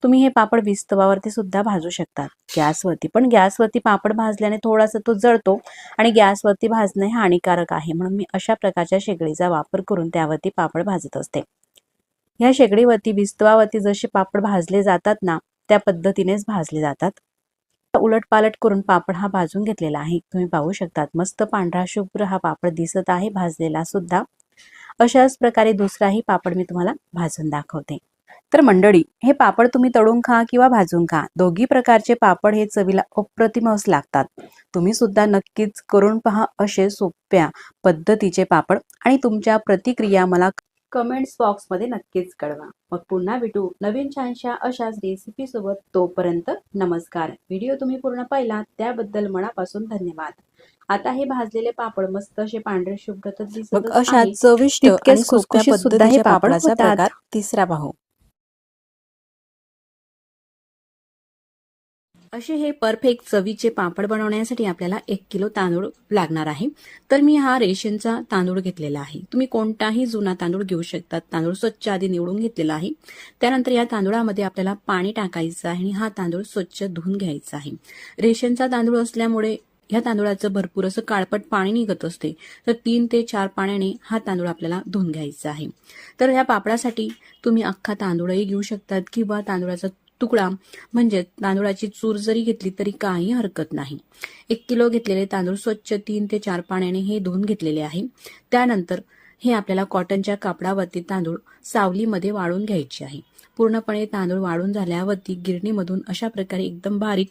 तुम्ही हे पापड विस्तवावरती सुद्धा भाजू शकतात, गॅसवरती. पण गॅसवरती पापड भाजल्याने थोडासा तो जळतो आणि गॅसवरती भाजणे हानिकारक आहे. म्हणून मी अशा प्रकारच्या शेगडीचा वापर करून त्यावरती पापड भाजत असते. ह्या शेगडीवरती विस्तवावरती जसे पापड भाजले जातात ना, त्या पद्धतीनेच भाजले जातात. उलटपालट करून पापड हा भाजून घेतलेला आहे. तुम्ही पाहू शकतात मस्त पांढरा शुभ्र हा पापड दिसत आहे, भाजलेला सुद्धा. अशाच प्रकारे दुसराही पापड मी तुम्हाला भाजून दाखवते. तर मंडळी, हे पापड तुम्ही तळून खा किंवा भाजून खा, दोघी प्रकारचे पापड हे चवीला अप्रतिमच लागतात. तुम्ही सुद्धा नक्कीच करून पहा असे सोप्या पद्धतीचे पापड आणि तुमच्या प्रतिक्रिया मला कमेंट्स बॉक्समध्ये नक्कीच कळवा. मग पुन्हा भेटू नवीन छानशा अशाच रेसिपी सोबत. तोपर्यंत नमस्कार. व्हिडिओ तुम्ही पूर्ण पाहिला त्याबद्दल मनापासून धन्यवाद. आता हे भाजलेले पापड मस्त असे पांढरे शुभ्र तर दिसतच अशा आहे. चविष्ट तितकेच आणि सोप्या खुसखुशीत सुद्धा हे पद्धतीच्या पापड पापडाचा होतात. प्रकार तिसरा पाहू. असे हे परफेक्ट चवीचे पापड बनवण्यासाठी आपल्याला 1 किलो तांदूळ लागणार आहे. तर मी हा रेशनचा तांदूळ घेतलेला आहे. तुम्ही कोणताही जुना तांदूळ घेऊ शकतात. तांदूळ स्वच्छ आधी निवडून घेतलेला आहे. त्यानंतर या तांदूळामध्ये आपल्याला पाणी टाकायचं आहे आणि हा तांदूळ स्वच्छ धुवून घ्यायचा आहे. रेशनचा तांदूळ असल्यामुळे ह्या तांदूळाचं भरपूर असं काळपट पाणी निघत असते. तर 3 ते 4 पाण्याने हा तांदूळ आपल्याला धुवून घ्यायचा आहे. तर ह्या पापडासाठी तुम्ही अख्खा तांदूळही घेऊ शकतात किंवा तांदूळाचा तुकडा म्हणजे तांदूळाची चूर जरी घेतली तरी काही हरकत नाही. 1 किलो घेतलेले तांदूळ स्वच्छ 3 ते 4 पाण्याने हे धुवून घेतलेले आहे. त्यानंतर हे आपल्याला कॉटनच्या कापडावरती तांदूळ सावलीमध्ये वाळून घ्यायचे आहे. पूर्णपणे तांदूळ वाळून झाल्यावरती गिरणीमधून अशा प्रकारे एकदम बारीक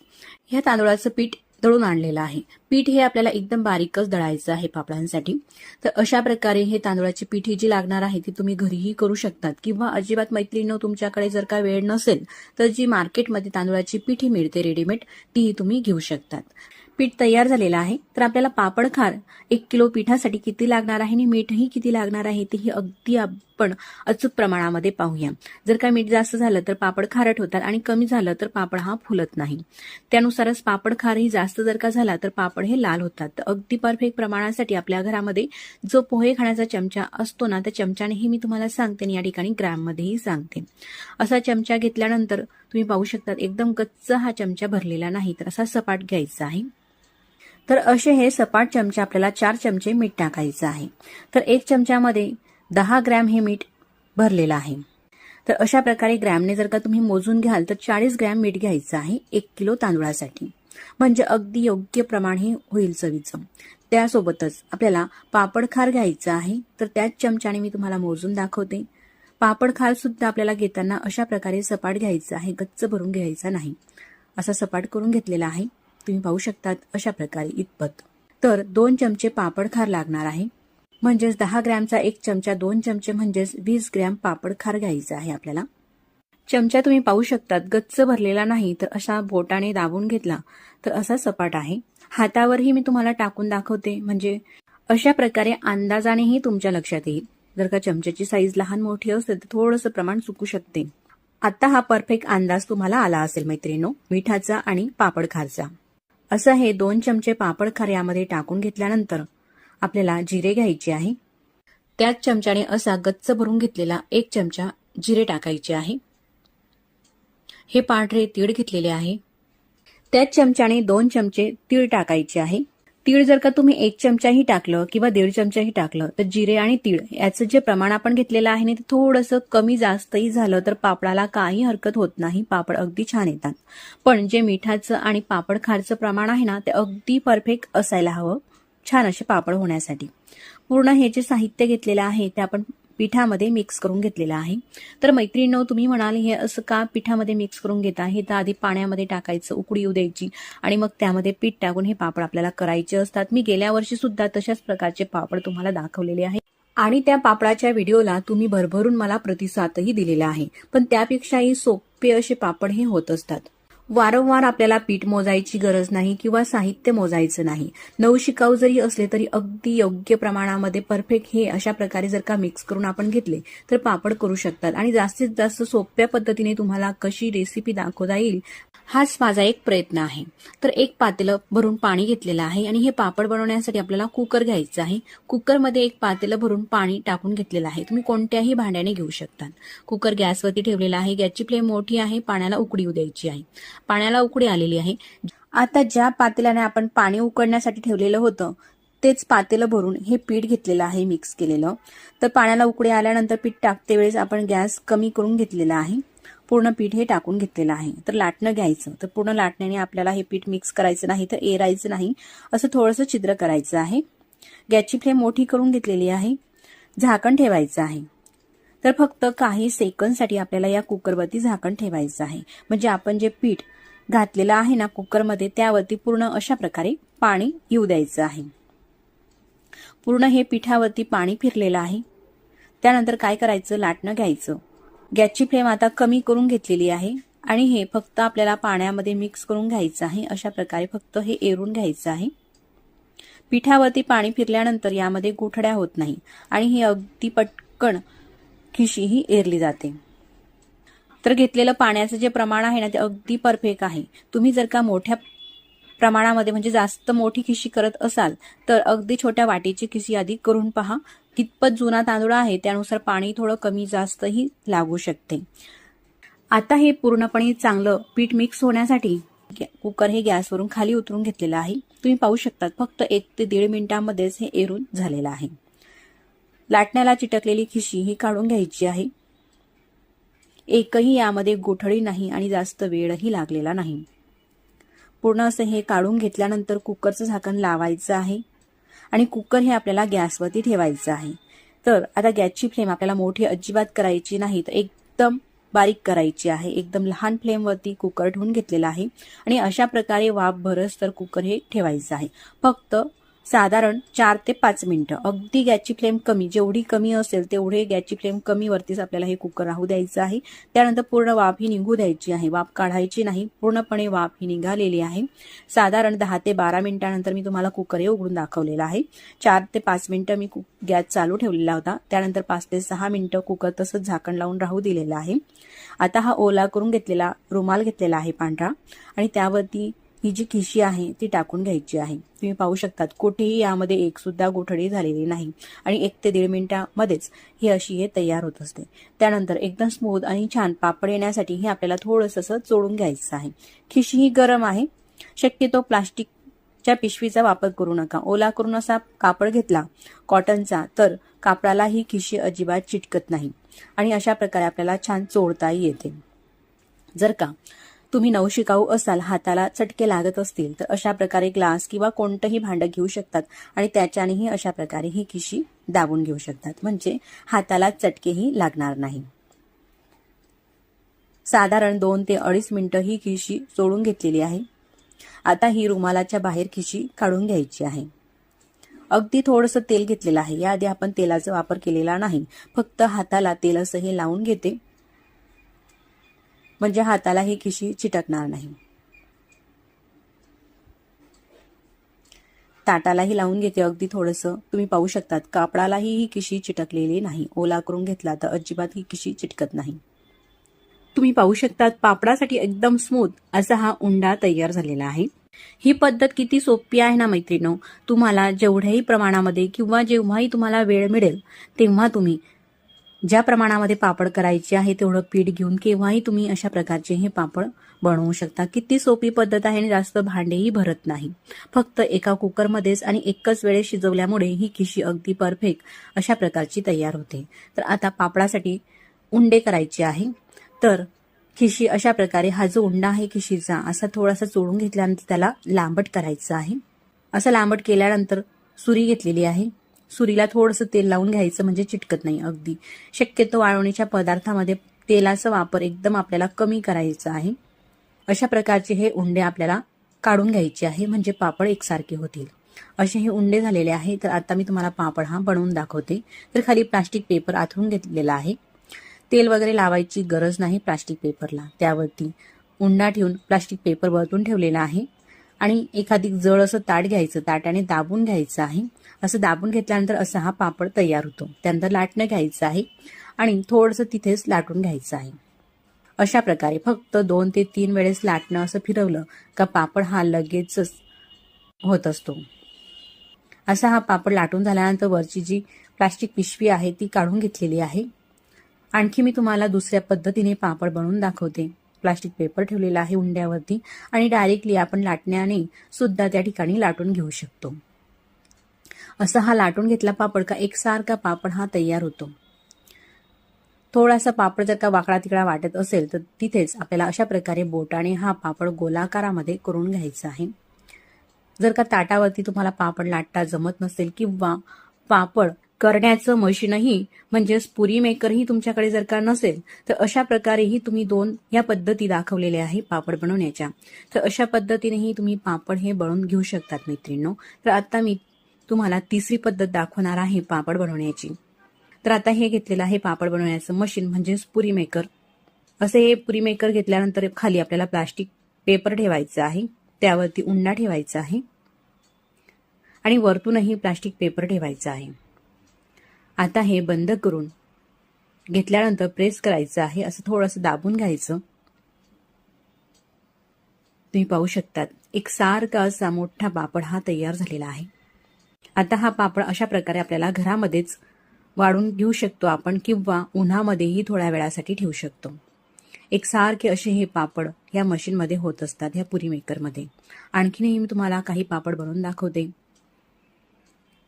ह्या तांदूळाचं पीठ दळून आणलेलं आहे. पीठ हे आपल्याला एकदम बारीकच दळायचं आहे पापडांसाठी. तर अशा प्रकारे हे तांदूळाची पिठी जी लागणार आहे ती तुम्ही घरीही करू शकतात किंवा अजिबात मैत्रिणींनो तुमच्याकडे जर का वेळ नसेल तर जी मार्केटमध्ये तांदूळाची पिठी मिळते रेडीमेड तीही तुम्ही घेऊ शकतात. पीठ तयार झालेलं आहे. तर आपल्याला पापड खार 1 किलो पिठासाठी किती लागणार आहे आणि मीठही किती लागणार आहे तेही अगदी आपण अचूक प्रमाणामध्ये पाहूया. जर का मीठ जास्त झालं तर पापड खारट होतात आणि कमी झालं तर पापड हा फुलत नाही. त्यानुसारच पापड खारही जास्त जर का झाला तर पापड हे लाल होतात. तर अगदी परफेक्ट प्रमाणासाठी आपल्या घरामध्ये जो पोहे खाण्याचा चमचा असतो ना, त्या चमच्यानेही मी तुम्हाला सांगते आणि या ठिकाणी ग्रॅममध्येही सांगते. असा चमचा घेतल्यानंतर तुम्ही पाहू शकता एकदम गच्च हा चमचा भरलेला नाही तर असा सपाट घ्यायचा आहे. तर असे हे सपाट चमचे आपल्याला 4 चमचे मीठ टाकायचं आहे. तर 1 चमच्यामध्ये 10 ग्रॅम हे मीठ भरलेलं आहे. तर अशा प्रकारे ग्रॅमने जर का तुम्ही मोजून घ्याल तर 40 ग्रॅम मीठ घ्यायचं आहे 1 किलो तांदूळासाठी. म्हणजे अगदी योग्य प्रमाण हे होईल चवीचं. त्यासोबतच आपल्याला पापड खार घ्यायचं आहे. तर त्याच चमच्याने मी तुम्हाला मोजून दाखवते. पापड खार सुद्धा आपल्याला घेताना अशा प्रकारे सपाट घ्यायचं आहे, गच्च भरून घ्यायचा नाही. असा सपाट करून घेतलेला आहे. तुम्ही पाहू शकतात अशा प्रकारे इतपत. तर 2 चमचे पापड खार लागणार आहे. म्हणजेच 10 ग्रॅमचा 1 चमचा 2 चमचे म्हणजेच 20 ग्रॅम पापड खार घ्यायचा आहे आपल्याला. चमचा तुम्ही पाहू शकतात गच्च भरलेला नाही तर अशा बोटाने दाबून घेतला तर असा सपाट आहे. हातावरही मी तुम्हाला टाकून दाखवते म्हणजे अशा प्रकारे अंदाजानेही तुमच्या लक्षात येईल. जर का चमच्याची साईज लहान मोठी असेल तर थोडंसं प्रमाण चुकू शकते. आता हा परफेक्ट अंदाज तुम्हाला आला असेल मैत्रिणींनो मिठाचा आणि पापड खारचा. असं हे 2 चमचे पापड खार यामध्ये टाकून घेतल्यानंतर आपल्याला जिरे घ्यायचे आहे. त्याच चमच्याने असा गच्च भरून घेतलेला 1 चमचा जिरे टाकायचे आहे. हे पांढरे तीळ घेतलेले आहे. त्याच चमच्याने 2 चमचे तीळ टाकायचे आहे. तीळ जर का तुम्ही 1 चमचाही टाकलं किंवा 1.5 चमचाही टाकलं तर जिरे आणि तीळ याचं जे प्रमाण आपण घेतलेलं आहे ते थोडंसं कमी जास्तही झालं तर पापडाला काही हरकत होत नाही. पापड अगदी छान येतात. पण जे मिठाचं आणि पापड खारचं प्रमाण आहे ना ते अगदी परफेक्ट असायला हवं छान असे पापड होण्यासाठी. पूर्ण हे जे साहित्य घेतलेलं आहे ते आपण पिठामध्ये मिक्स करून घेतलेलं आहे. तर मैत्रिणींनो तुम्ही म्हणाल हे असं का पिठामध्ये मिक्स करून घेता, हे तर आधी पाण्यामध्ये टाकायचं, उकळी येऊ द्यायची आणि मग त्यामध्ये पीठ टाकून हे पापड आपल्याला करायचे असतात. मी गेल्या वर्षी सुद्धा तशाच प्रकारचे पापड तुम्हाला दाखवलेले आहे आणि त्या पापडाच्या व्हिडिओला तुम्ही भरभरून मला प्रतिसादही दिलेला आहे. पण त्यापेक्षाही सोपे असे पापड हे होत असतात. वारंवार आपल्याला पीठ मोजायची गरज नाही किंवा साहित्य मोजायचं नाही. नवशिकाऊ जरी असले तरी अगदी योग्य प्रमाणामध्ये परफेक्ट हे अशा प्रकारे जर का मिक्स करून आपण घेतले तर पापड करू शकतात. आणि जास्तीत जास्त सोप्या पद्धतीने तुम्हाला कशी रेसिपी दाखवता येईल हाच माझा एक प्रयत्न आहे. तर एक पातेलं भरून पाणी घेतलेलं आहे आणि हे पापड बनवण्यासाठी आपल्याला कुकर घ्यायचं आहे. कुकरमध्ये एक पातेलं भरून पाणी टाकून घेतलेलं आहे. तुम्ही कोणत्याही भांड्याने घेऊ शकता. कुकर गॅसवरती ठेवलेला आहे. गॅसची फ्लेम मोठी आहे. पाण्याला उकळी येऊ द्यायची आहे. पाण्याला उकळी आलेली आहे. आता ज्या पातेल्याने आपण पाणी उकळण्यासाठी ठेवलेलं होतं तेच पातेलं भरून हे पीठ घेतलेलं आहे मिक्स केलेलं. तर पाण्याला उकळी आल्यानंतर पीठ टाकते वेळेस आपण गॅस कमी करून घेतलेला आहे. पूर्ण पीठ हे टाकून घेतलेलं आहे. तर लाटणं घ्यायचं. तर पूर्ण लाटण्याने आपल्याला हे पीठ मिक्स करायचं नाही, तर एरायचं नाही, असं थोडंसं छिद्र करायचं आहे. गॅसची फ्लेम मोठी करून घेतलेली आहे. झाकण ठेवायचं आहे. तर फक्त काही सेकंदसाठी आपल्याला या कुकरवरती झाकण ठेवायचं आहे. म्हणजे आपण जे पीठ घातलेलं आहे ना कुकरमध्ये त्यावरती पूर्ण अशा प्रकारे पाणी येऊ द्यायचं आहे. पूर्ण हे पिठावरती पाणी फिरलेलं आहे. त्यानंतर काय करायचं, लाटणं घ्यायचं. गॅसची फ्लेम आता कमी करून घेतलेली आहे आणि हे फक्त आपल्याला पाण्यामध्ये मिक्स करून घ्यायचं आहे. अशा प्रकारे फक्त हे एरून घ्यायचं आहे. पिठावरती पाणी फिरल्यानंतर यामध्ये गुठळ्या होत नाही आणि हे अगदी पटकन खिशी ही एरली जाते. तर घेतलेलं पाण्याचं जे प्रमाण आहे ना ते अगदी परफेक्ट आहे. तुम्ही जर का मोठ्या प्रमाणामध्ये म्हणजे जास्त मोठी खिशी करत असाल तर अगदी छोट्या वाटीची खिशी आधी करून पहा. कितपत जुना तांदूळ आहे त्यानुसार पाणी थोडं कमी जास्तही लागू शकते. आता हे पूर्णपणे चांगलं पीठ मिक्स होण्यासाठी कुकर हे गॅसवरून खाली उतरून घेतलेलं आहे. तुम्ही पाहू शकतात फक्त 1 ते 1.5 मिनिटांमध्येच हे एरून झालेलं आहे. लाटण्याला चिटकलेली खिशी ही काढून घ्यायची आहे. एकही यामध्ये गुठळी नाही आणि जास्त वेळही लागलेला नाही. पूर्ण असं हे काढून घेतल्यानंतर कुकरचं झाकण लावायचं आहे आणि कुकर हे आपल्याला गॅसवरती ठेवायचं आहे. तर आता गॅसची फ्लेम आपल्याला मोठी अजिबात करायची नाही, तर एकदम बारीक करायची आहे. एकदम लहान फ्लेमवरती कुकर ठेवून घेतलेला आहे आणि अशा प्रकारे वाफ भरस तर कुकर हे ठेवायचं आहे. फक्त साधारण 4 ते 5 मिनिटं. अगदी गॅसची फ्लेम कमी, जेवढी कमी असेल तेवढे गॅसची फ्लेम कमीवरतीच आपल्याला हे कुकर राहू द्यायचं आहे. त्यानंतर पूर्ण वाफ ही निघू द्यायची आहे. वाफ काढायची नाही. पूर्णपणे वाफ ही निघालेली आहे. साधारण 10 ते 12 मिनिटानंतर मी तुम्हाला कुकर हे उघडून दाखवलेला आहे. 4 ते 5 मिनिटं मी गॅस चालू ठेवलेला होता. त्यानंतर 5 ते 6 मिनिटं कुकर तसंच झाकण लावून राहू दिलेलं आहे. आता हा ओला करून घेतलेला रुमाल घेतलेला आहे पांढरा आणि त्यावरती ही जी खिशी आहे ती टाकून घ्यायची आहे. तुम्ही पाहू शकतात कुठेही यामध्ये एक सुद्धा गुठळी झालेली नाही आणि 1 ते 1.5 मिनिटामध्येच ही अशी हे तयार होत असते. त्यानंतर एकदम स्मूथ आणि छान पापड येण्यासाठी हे आपल्याला थोडंसं चोळून घ्यायचं आहे. खिशी ही गरम आहे. शक्यतो प्लास्टिकच्या पिशवीचा वापर करू नका. ओला करून असा कापड घेतला कॉटनचा तर कापडाला ही खिशी अजिबात चिटकत नाही आणि अशा प्रकारे आपल्याला छान चोळताही येते. जर का तुम्ही नवशिकाऊ असाल, हाताला चटके लागत असतील तर अशा प्रकारे ग्लास किंवा कोणतंही भांडं घेऊ शकतात आणि त्याच्यानेही अशा प्रकारे ही खिशी दाबून घेऊ शकतात. म्हणजे हाताला चटकेही लागणार नाही. साधारण 2 ते 2.5 मिनिटं ही खिशी चोळून घेतलेली आहे. आता ही रुमालाच्या बाहेर खिशी काढून घ्यायची आहे. अगदी थोडंसं तेल घेतलेलं आहे. याआधी आपण तेलाचा वापर केलेला नाही. फक्त हाताला तेल असं हे लावून घेते म्हणजे हाताला ही खिशी चिटकणार नाही. ताटालाही लावून घेते अगदी थोडंसं. तुम्ही पाहू शकतात कापडालाही ही खिशी चिटकलेली नाही. ओला करून घेतला तर अजिबात ही खिशी चिटकत नाही. तुम्ही पाहू शकतात पापडासाठी एकदम स्मूथ असा हा उंडा तयार झालेला आहे. ही पद्धत किती सोपी आहे ना मैत्रिणो. तुम्हाला जेवढ्याही प्रमाणामध्ये किंवा जेव्हाही तुम्हाला वेळ मिळेल तेव्हा तुम्ही ज्या प्रमाणामध्ये पापड करायचे आहे तेवढं पीठ घेऊन केव्हाही तुम्ही अशा प्रकारचे हे पापड बनवू शकता. किती सोपी पद्धत आहे आणि जास्त भांडेही भरत नाही. फक्त एका कुकरमध्येच आणि एकच वेळेस शिजवल्यामुळे ही खिशी अगदी परफेक्ट अशा प्रकारची तयार होते. तर आता पापडासाठी उंडे करायचे आहे. तर खिशी अशा प्रकारे हा जो उंडा आहे खिशीचा असा थोडासा चोळून घेतल्यानंतर त्याला लांबट करायचं आहे. असं लांबट केल्यानंतर सुरी घेतलेली आहे. सुरीला थोडंसं तेल लावून घ्यायचं म्हणजे चिटकत नाही. अगदी शक्यतो वाळवणीच्या पदार्थामध्ये तेलाचा वापर एकदम आपल्याला कमी करायचा आहे. अशा प्रकारचे हे उंडे आपल्याला काढून घ्यायचे आहे म्हणजे पापड एकसारखे होतील. असे हे उंडे झालेले आहे. तर आता मी तुम्हाला पापड हा बनवून दाखवते. तर खाली प्लास्टिक पेपर आथरून घेतलेला आहे. तेल वगैरे लावायची गरज नाही प्लास्टिक पेपरला. त्यावरती उंडा ठेवून प्लास्टिक पेपर वरतून ठेवलेला आहे आणि एखादी जड असं ताट घ्यायचं, ताटाने दाबून घ्यायचं आहे. असं दाबून घेतल्यानंतर असा हा पापड तयार होतो. त्यानंतर लाटणं घ्यायचं आहे आणि थोडंसं तिथेच लाटून घ्यायचं आहे. अशा प्रकारे फक्त 2 ते 3 वेळेस लाटणं असं फिरवलं का पापड हा लगेचच होत असतो. असा हा पापड लाटून झाल्यानंतर वरची जी प्लास्टिक पिशवी आहे ती काढून घेतलेली आहे. आणखी मी तुम्हाला दुसऱ्या पद्धतीने पापड बनवून दाखवते. प्लास्टिक पेपर ठेवलेला आहे उंड्यावरती आणि डायरेक्टली आपण लाटण्याने सुद्धा त्या ठिकाणी लाटून घेऊ शकतो. असा हा लाटून घेतला पापड का एकसारखा पापड हा तयार होतो. थोडासा पापड जर का वाकडा तिकडा वाटत असेल तर तिथेच आपल्याला अशा प्रकारे बोटाने हा पापड गोलाकारामध्ये करून घ्यायचा आहे. जर का ताटावरती तुम्हाला पापड लाटता जमत नसेल किंवा पापड करण्याचं मशीनही म्हणजेच पुरी मेकरही तुमच्याकडे जर का नसेल तर अशा प्रकारेही तुम्ही 2 या पद्धती दाखवलेल्या आहे पापड बनवण्याच्या. तर अशा पद्धतीनेही तुम्ही पापड हे बनवून घेऊ शकतात मैत्रिणींनो. तर आता मी तुम्हाला तिसरी पद्धत दाखवणार आहे पापड बनवण्याची. तर आता हे घेतलेलं आहे पापड बनवण्याचं मशीन म्हणजेच पुरी मेकर. असे हे पुरी मेकर घेतल्यानंतर खाली आपल्याला प्लास्टिक पेपर ठेवायचं आहे, त्यावरती उंडा ठेवायचा आहे आणि वरतूनही प्लास्टिक पेपर ठेवायचा आहे. आता हे बंद करून घेतल्यानंतर प्रेस करायचं आहे. असं थोडंसं दाबून घ्यायचं. तुम्ही पाहू शकतात एकसारखा असा मोठा पापड हा तयार झालेला आहे. आता हा पापड अशा प्रकारे आपल्याला घरामध्येच वाळून घेऊ शकतो आपण किंवा उन्हामध्येही थोड्या वेळासाठी ठेवू शकतो. एकसारखे असे हे पापड या मशीनमध्ये होत असतात, ह्या पुरी मेकरमध्ये. आणखीनही मी तुम्हाला काही पापड बनवून दाखवते.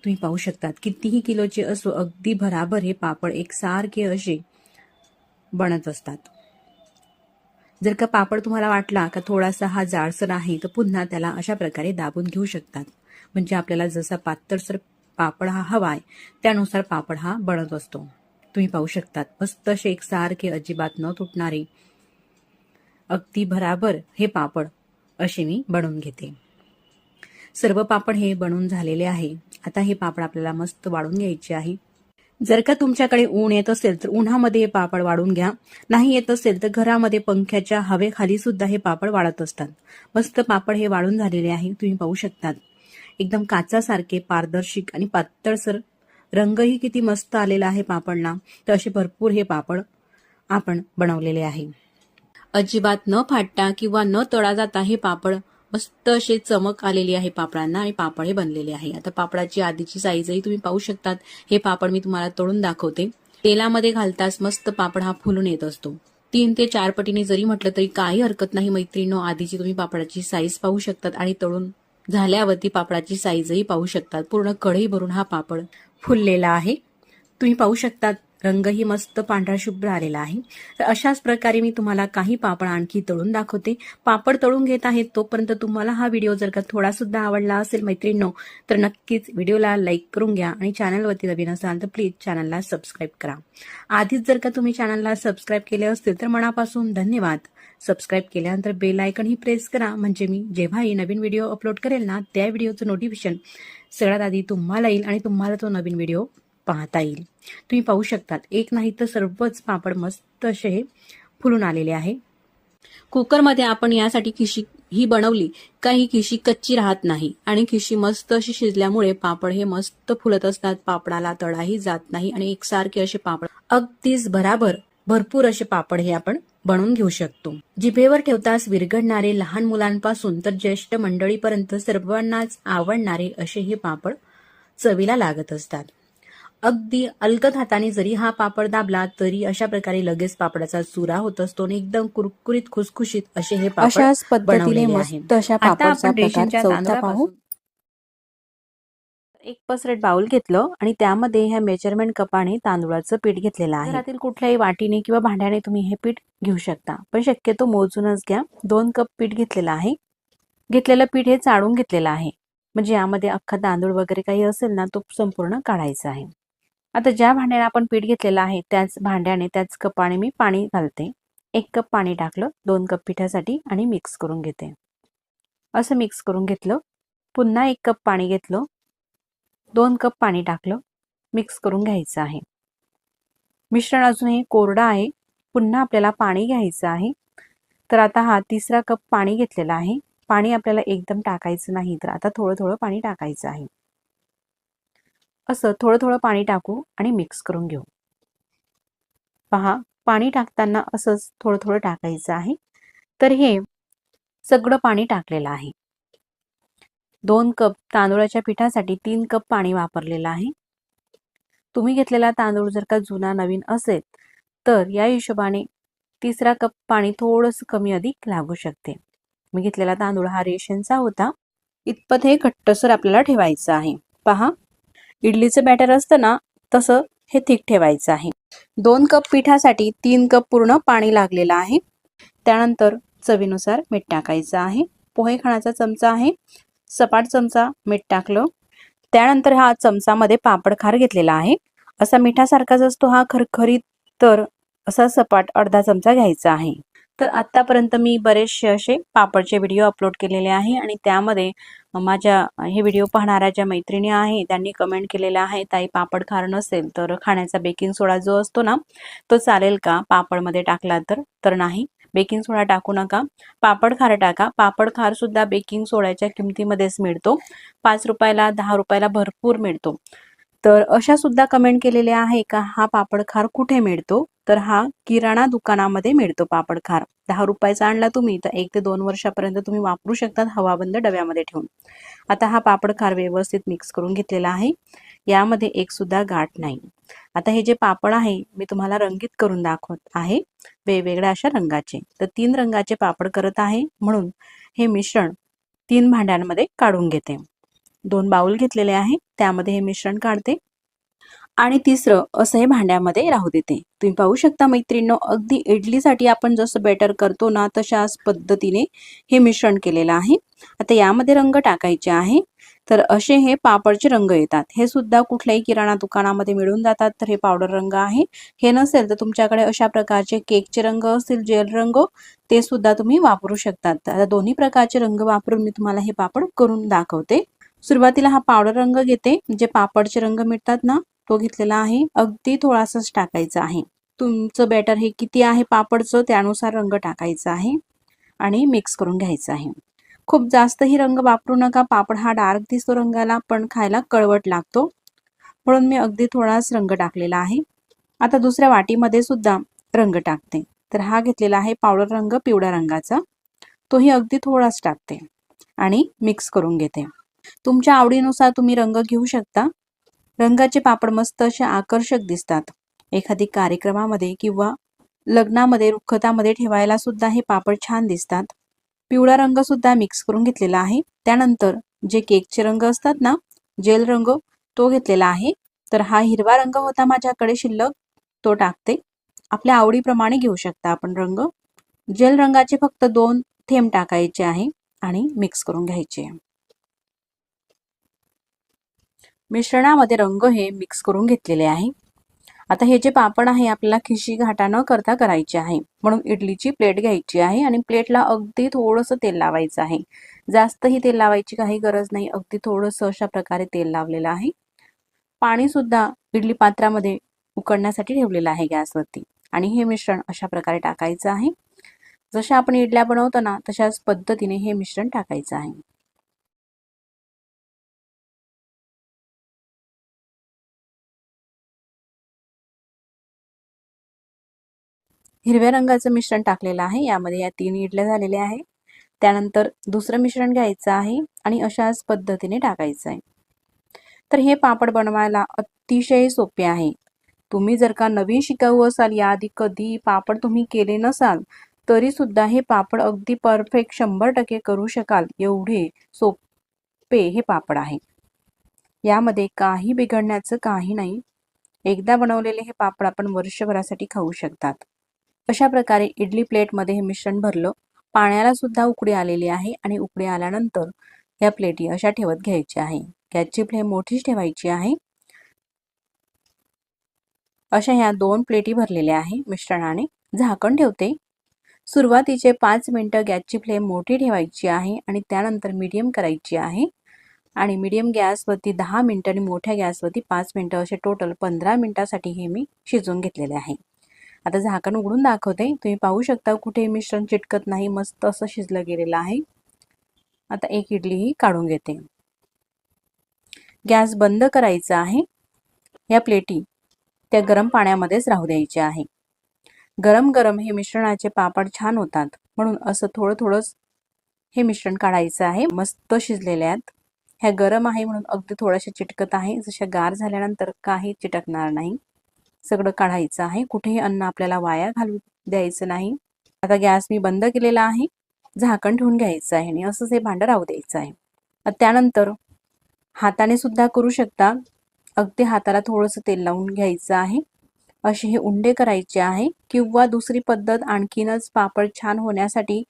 तुम्ही पाहू शकतात कितीही किलोचे असो अगदी भराभर हे पापड एकसारखे असे बनत असतात. जर का पापड तुम्हाला वाटला का थोडासा हा जाडसर आहे तर पुन्हा त्याला अशा प्रकारे दाबून घेऊ शकतात. म्हणजे आपल्याला जसा पातळसर पापड हा हवाय त्यानुसार पापड हा बनत असतो. तुम्ही पाहू शकतात मस्त असे एकसारखे अजिबात न तुटणारे अगदी भराभर हे पापड असे मी बनवून घेते. सर्व पापड हे बनवून झालेले आहे. आता हे पापड आपल्याला मस्त वाळून घ्यायचे आहे. जर का तुमच्याकडे ऊन येत असेल तर उन्हामध्ये हे पापड वाळून घ्या. नाही येत असेल तर घरामध्ये पंख्याच्या हवेखाली सुद्धा हे पापड वाळत असतात. मस्त पापड हे वाळून झालेले आहे. तुम्ही पाहू शकतात एकदम काचासारखे पारदर्शक आणि पातळसर रंगही किती मस्त आलेला आहे पापडला. तर असे भरपूर हे पापड आपण बनवलेले आहे. अजिबात न फाटता किंवा न तळा जाता हे पापड मस्त असे चमक आलेली आहे पापडांना आणि पापड हे बनलेले आहे. आता पापडाची आधीची साईजही तुम्ही पाहू शकतात. हे पापड मी तुम्हाला तळून दाखवते. तेलामध्ये घालताच मस्त पापड हा फुलून येत असतो. 3 ते 4 पटीने जरी म्हटलं तरी काही हरकत नाही मैत्रिणींनो. आधीची तुम्ही पापडाची साईज पाहू शकतात आणि तळून झाल्यावरती पापडाची साईजही पाहू शकतात. पूर्ण कढई भरून हा पापड फुललेला आहे. तुम्ही पाहू शकतात रंगही मस्त पांढरा शुभ्र आलेला आहे. तर अशाच प्रकारे मी तुम्हाला काही पापड आणखी तळून दाखवते. पापड तळून घेत आहेत तोपर्यंत तुम्हाला हा व्हिडिओ जर का थोडा सुद्धा आवडला असेल मैत्रिणींनो तर नक्कीच व्हिडिओला लाईक करून घ्या आणि चॅनलवरती नवीन असाल तर प्लीज चॅनलला सबस्क्राईब करा. आधीच जर का तुम्ही चॅनलला सबस्क्राईब केले असतील तर मनापासून धन्यवाद. सबस्क्राईब केल्यानंतर बेल आयकन ही प्रेस करा म्हणजे मी जेव्हाही नवीन व्हिडिओ अपलोड करेल ना त्या व्हिडिओचं नोटिफिकेशन सगळ्यात आधी तुम्हाला येईल आणि तुम्हाला तो नवीन व्हिडिओ पाहता येईल. तुम्ही पाहू शकतात एक नाही तर सर्वच पापड मस्त असे हे फुलून आलेले आहे. कुकरमध्ये आपण यासाठी खिशी ही बनवली का ही खिशी कच्ची राहत नाही आणि खिशी मस्त अशी शिजल्यामुळे पापड हे मस्त फुलत असतात. पापडाला तडाही जात नाही आणि एकसारखे असे पापड अगदीच भराभर भरपूर असे पापड हे आपण बनवून घेऊ शकतो. जिभेवर ठेवताच विरघळणारे लहान मुलांपासून तर ज्येष्ठ मंडळीपर्यंत सर्वांनाच आवडणारे असे हे पापड चवीला लागत असतात. अगदी अलगद हाताने जरी हा पापड दाबला तरी अशा प्रकारे लगेच पापडाचा चुरा होत असतो आणि एकदम कुरकुरीत खुसखुशीत असे हे पापड अशाच पद्धतीने बनवलेले आहे. मस्त अशा आता पापडचा आपण प्रकार रेशनच्या चौथा पाहू. तांदळापासून एक पसरट बाउल घेतलं आणि त्यामध्ये ह्या मेजरमेंट कपाने तांदूळाचं पीठ घेतलेलं आहे. घरातील कुठल्याही वाटीने किंवा भांड्याने तुम्ही हे पीठ घेऊ शकता पण शक्यतो मोजूनच घ्या. 2 कप पीठ घेतलेलं आहे. घेतलेलं पीठ हे चाळून घेतलेलं आहे म्हणजे यामध्ये अख्खा तांदूळ वगैरे काही असेल ना तो संपूर्ण काढायचा आहे. आता ज्या भांड्याने आपण पीठ घेतलेलं आहे त्याच भांड्याने त्याच कपाने मी पाणी घालते. 1 कप पाणी टाकलं 2 कप पिठासाठी आणि मिक्स करून घेते. असं मिक्स करून घेतलं. पुन्हा 1 कप पाणी घेतलं 2 कप पाणी टाकलं मिक्स करून घ्यायचं आहे. मिश्रण अजूनही कोरडं आहे. पुन्हा आपल्याला पाणी घ्यायचं आहे. तर आता हा तिसरा कप पाणी घेतलेला आहे. पाणी आपल्याला एकदम टाकायचं नाही, तर आता थोडं थोडं पाणी टाकायचं आहे. असं थोडं थोडं पाणी टाकू आणि मिक्स करून घेऊ. पहा, पाणी टाकताना असंच थोडं थोडं टाकायचं आहे. तर हे सगळं पाणी टाकलेलं आहे. 2 कप तांदूळाच्या पिठासाठी 3 कप पाणी वापरलेलं आहे. तुम्ही घेतलेला तांदूळ जर का जुना नवीन असेल तर या हिशोबाने तिसरा कप पाणी थोडंसं कमी अधिक लागू शकते. मी घेतलेला तांदूळ हा रेशनचा होता. इतपत हे घट्टसर आपल्याला ठेवायचं आहे. पहा, इडलीचं बॅटर असतं ना, तसं हे थिक ठेवायचं आहे. 2 कप पिठासाठी 3 कप पूर्ण पाणी लागलेलं आहे. त्यानंतर चवीनुसार मीठ टाकायचं आहे. पोहे खाण्याचा चमचा आहे, सपाट चमचा मीठ टाकलं. त्यानंतर हा चमचामध्ये पापड खार घेतलेला आहे. असा मिठासारखाच असतो हा खरखरीत, तर असा सपाट अर्धा चमचा घ्यायचा आहे. तर आत्तापर्यंत मी बरेचसे असे पापडचे व्हिडिओ अपलोड केलेले आहे आणि त्यामध्ये माझ्या हे व्हिडिओ पाहणाऱ्या ज्या मैत्रिणी आहे त्यांनी कमेंट केलेलं आहे, ताई पापड खार नसेल तर खाण्याचा बेकिंग सोडा जो असतो ना, तो चालेल का पापडमध्ये टाकला तर नाही, बेकिंग सोडा टाकू नका, पापड खार टाका. पापड खार सुद्धा बेकिंग सोड्याच्या किमतीमध्येच मिळतो. 5 रुपयाला 10 रुपयाला भरपूर मिळतो. तर अशा सुद्धा कमेंट केलेल्या आहे का हा पापड खार कुठे मिळतो, तर हा किराणा दुकानामध्ये मिळतो. पापड खार 10 रुपयाचा आणला तुम्ही तर 1 ते 2 वर्षापर्यंत तुम्ही वापरू शकतात हवाबंद डब्यामध्ये ठेवून. आता हा पापड खार व्यवस्थित मिक्स करून घेतलेला आहे. यामध्ये एक सुद्धा गाठ नाही. आता हे जे पापड आहे मी तुम्हाला रंगीत करून दाखवत आहे, वेगवेगळ्या अशा रंगाचे. तर 3 रंगाचे पापड करत आहे, म्हणून हे मिश्रण 3 भांड्यांमध्ये काढून घेते. 2 बाउल घेतलेले आहे, त्यामध्ये हे मिश्रण काढते आणि तिसरं असं हे भांड्यामध्ये राहू देते. तुम्ही पाहू शकता मैत्रिणींनो, अगदी इडलीसाठी आपण जसं बॅटर करतो ना, तशाच पद्धतीने हे मिश्रण केलेलं आहे. आता यामध्ये रंग टाकायचे आहे. तर असे हे पापडचे रंग येतात. हे सुद्धा कुठल्याही किराणा दुकानामध्ये मिळून जातात. तर हे पावडर रंग आहे. हे नसेल तर तुमच्याकडे अशा प्रकारचे केकचे रंग असतील, जेल रंग, ते सुद्धा तुम्ही वापरू शकतात. आता दोन्ही प्रकारचे रंग वापरून मी तुम्हाला हे पापड करून दाखवते. सुरुवातीला हा पावडर रंग घेते, जे पापडचे रंग मिळतात ना, तो घेतलेला आहे. अगदी थोडासाच टाकायचा आहे. तुमचं बॅटर हे किती आहे पापडचं त्यानुसार रंग टाकायचा आहे आणि मिक्स करून घ्यायचं आहे. खूप जास्तही रंग वापरू नका. पापड हा डार्क दिसतो रंगाला, पण खायला कळवट लागतो, म्हणून मी अगदी थोडाच रंग टाकलेला आहे. आता दुसऱ्या वाटीमध्ये सुद्धा रंग टाकते. तर हा घेतलेला आहे पावडर रंग पिवळ्या रंगाचा, तोही अगदी थोडाच टाकते आणि मिक्स करून घेते. तुमच्या आवडीनुसार तुम्ही रंग घेऊ शकता. रंगाचे पापड मस्त असे आकर्षक दिसतात. एखादी कार्यक्रमामध्ये किंवा लग्नामध्ये रुखवतामध्ये ठेवायला सुद्धा हे पापड छान दिसतात. पिवळा रंग सुद्धा मिक्स करून घेतलेला आहे. त्यानंतर जे केकचे रंग असतात ना, जेल रंग, तो घेतलेला आहे. तर हा हिरवा रंग होता माझ्याकडे शिल्लक, तो टाकते. आपल्या आवडीप्रमाणे घेऊ शकता आपण रंग. जेल रंगाचे फक्त 2 थेंब टाकायचे आहे आणि मिक्स करून घ्यायचे. मिश्रणामध्ये रंग हे मिक्स करून घेतलेले आहे. आता हे जे पापड आहे आपल्याला खिशी घाटा न करता करायचे आहे, म्हणून इडलीची प्लेट घ्यायची आहे आणि प्लेटला अगदी थोडंसं तेल लावायचं आहे. जास्तही तेल लावायची काही गरज नाही, अगदी थोडंसं अशा प्रकारे तेल लावलेलं आहे. पाणी सुद्धा इडली पात्रामध्ये उकळण्यासाठी ठेवलेलं आहे गॅसवरती आणि हे मिश्रण अशा प्रकारे टाकायचं आहे. जशा आपण इडल्या बनवतो ना, तशाच पद्धतीने हे मिश्रण टाकायचं आहे. हिरव्या रंगाचं मिश्रण टाकलेलं आहे. यामध्ये या 3 इडल्या झालेल्या आहे. त्यानंतर दुसरं मिश्रण घ्यायचं आहे आणि अशाच पद्धतीने टाकायचं आहे. तर हे पापड बनवायला अतिशय सोपे आहे. तुम्ही जर का नवीन शिकाऊ असाल, याआधी कधी पापड तुम्ही केले नसाल, तरी सुद्धा हे पापड अगदी परफेक्ट 100% करू शकाल, एवढे सोपे हे पापड आहे. यामध्ये काही बिघडण्याचं काही नाही. एकदा बनवलेले हे पापड आपण वर्षभरासाठी खाऊ शकतात. अशा प्रकारे इडली प्लेटमध्ये हे मिश्रण भरलं. पाण्याला सुद्धा उकळी आलेली आहे आणि उकळी आल्यानंतर या प्लेटी अशा ठेवत घ्यायच्या आहे. गॅसची फ्लेम मोठीच ठेवायची आहे. अशा ह्या 2 प्लेटी भरलेल्या आहे मिश्रणाने. झाकण ठेवते. सुरुवातीचे 5 मिनिटं गॅसची फ्लेम मोठी ठेवायची आहे आणि त्यानंतर मीडियम करायची आहे आणि मीडियम गॅसवरती 10 मिनिटं आणि मोठ्या गॅसवरती 5 मिनिटं, असे टोटल 15 मिनिटासाठी हे मी शिजवून घेतलेले आहे. आता झाकण उघडून दाखवते, तुम्ही पाहू शकता कुठे मिश्रण चिटकत नाही, मस्त असं शिजलं गेलेलं आहे. आता एक इडली ही काढून घेते. गॅस बंद करायचा आहे. या प्लेटी त्या गरम पाण्यामध्येच राहू द्यायच्या आहे. गरम गरम हे मिश्रणाचे पापड छान होतात, म्हणून असं थोडं थोडंच हे मिश्रण काढायचं आहे. मस्त शिजलेले आहेत. ह्या गरम आहे म्हणून अगदी थोड्याशा चिटकत आहे. जशा गार झाल्यानंतर काही चिटकणार नाही. सगळं काढायचं आहे. कुठेही अन्न आपल्याला वाया घालू द्यायचं नाही. आता गॅस मी बंद केलेला आहे. झाकण ठेवून घ्यायचं आहे आणि असंच हे भांडं राहू द्यायचं आहे. त्यानंतर हाताने सुद्धा करू शकता. अगदी हाताला थोडंसं तेल लावून घ्यायचं आहे. असे हे उंडे करायचे आहे. किंवा दुसरी पद्धत आणखीनच पापड छान होण्यासाठी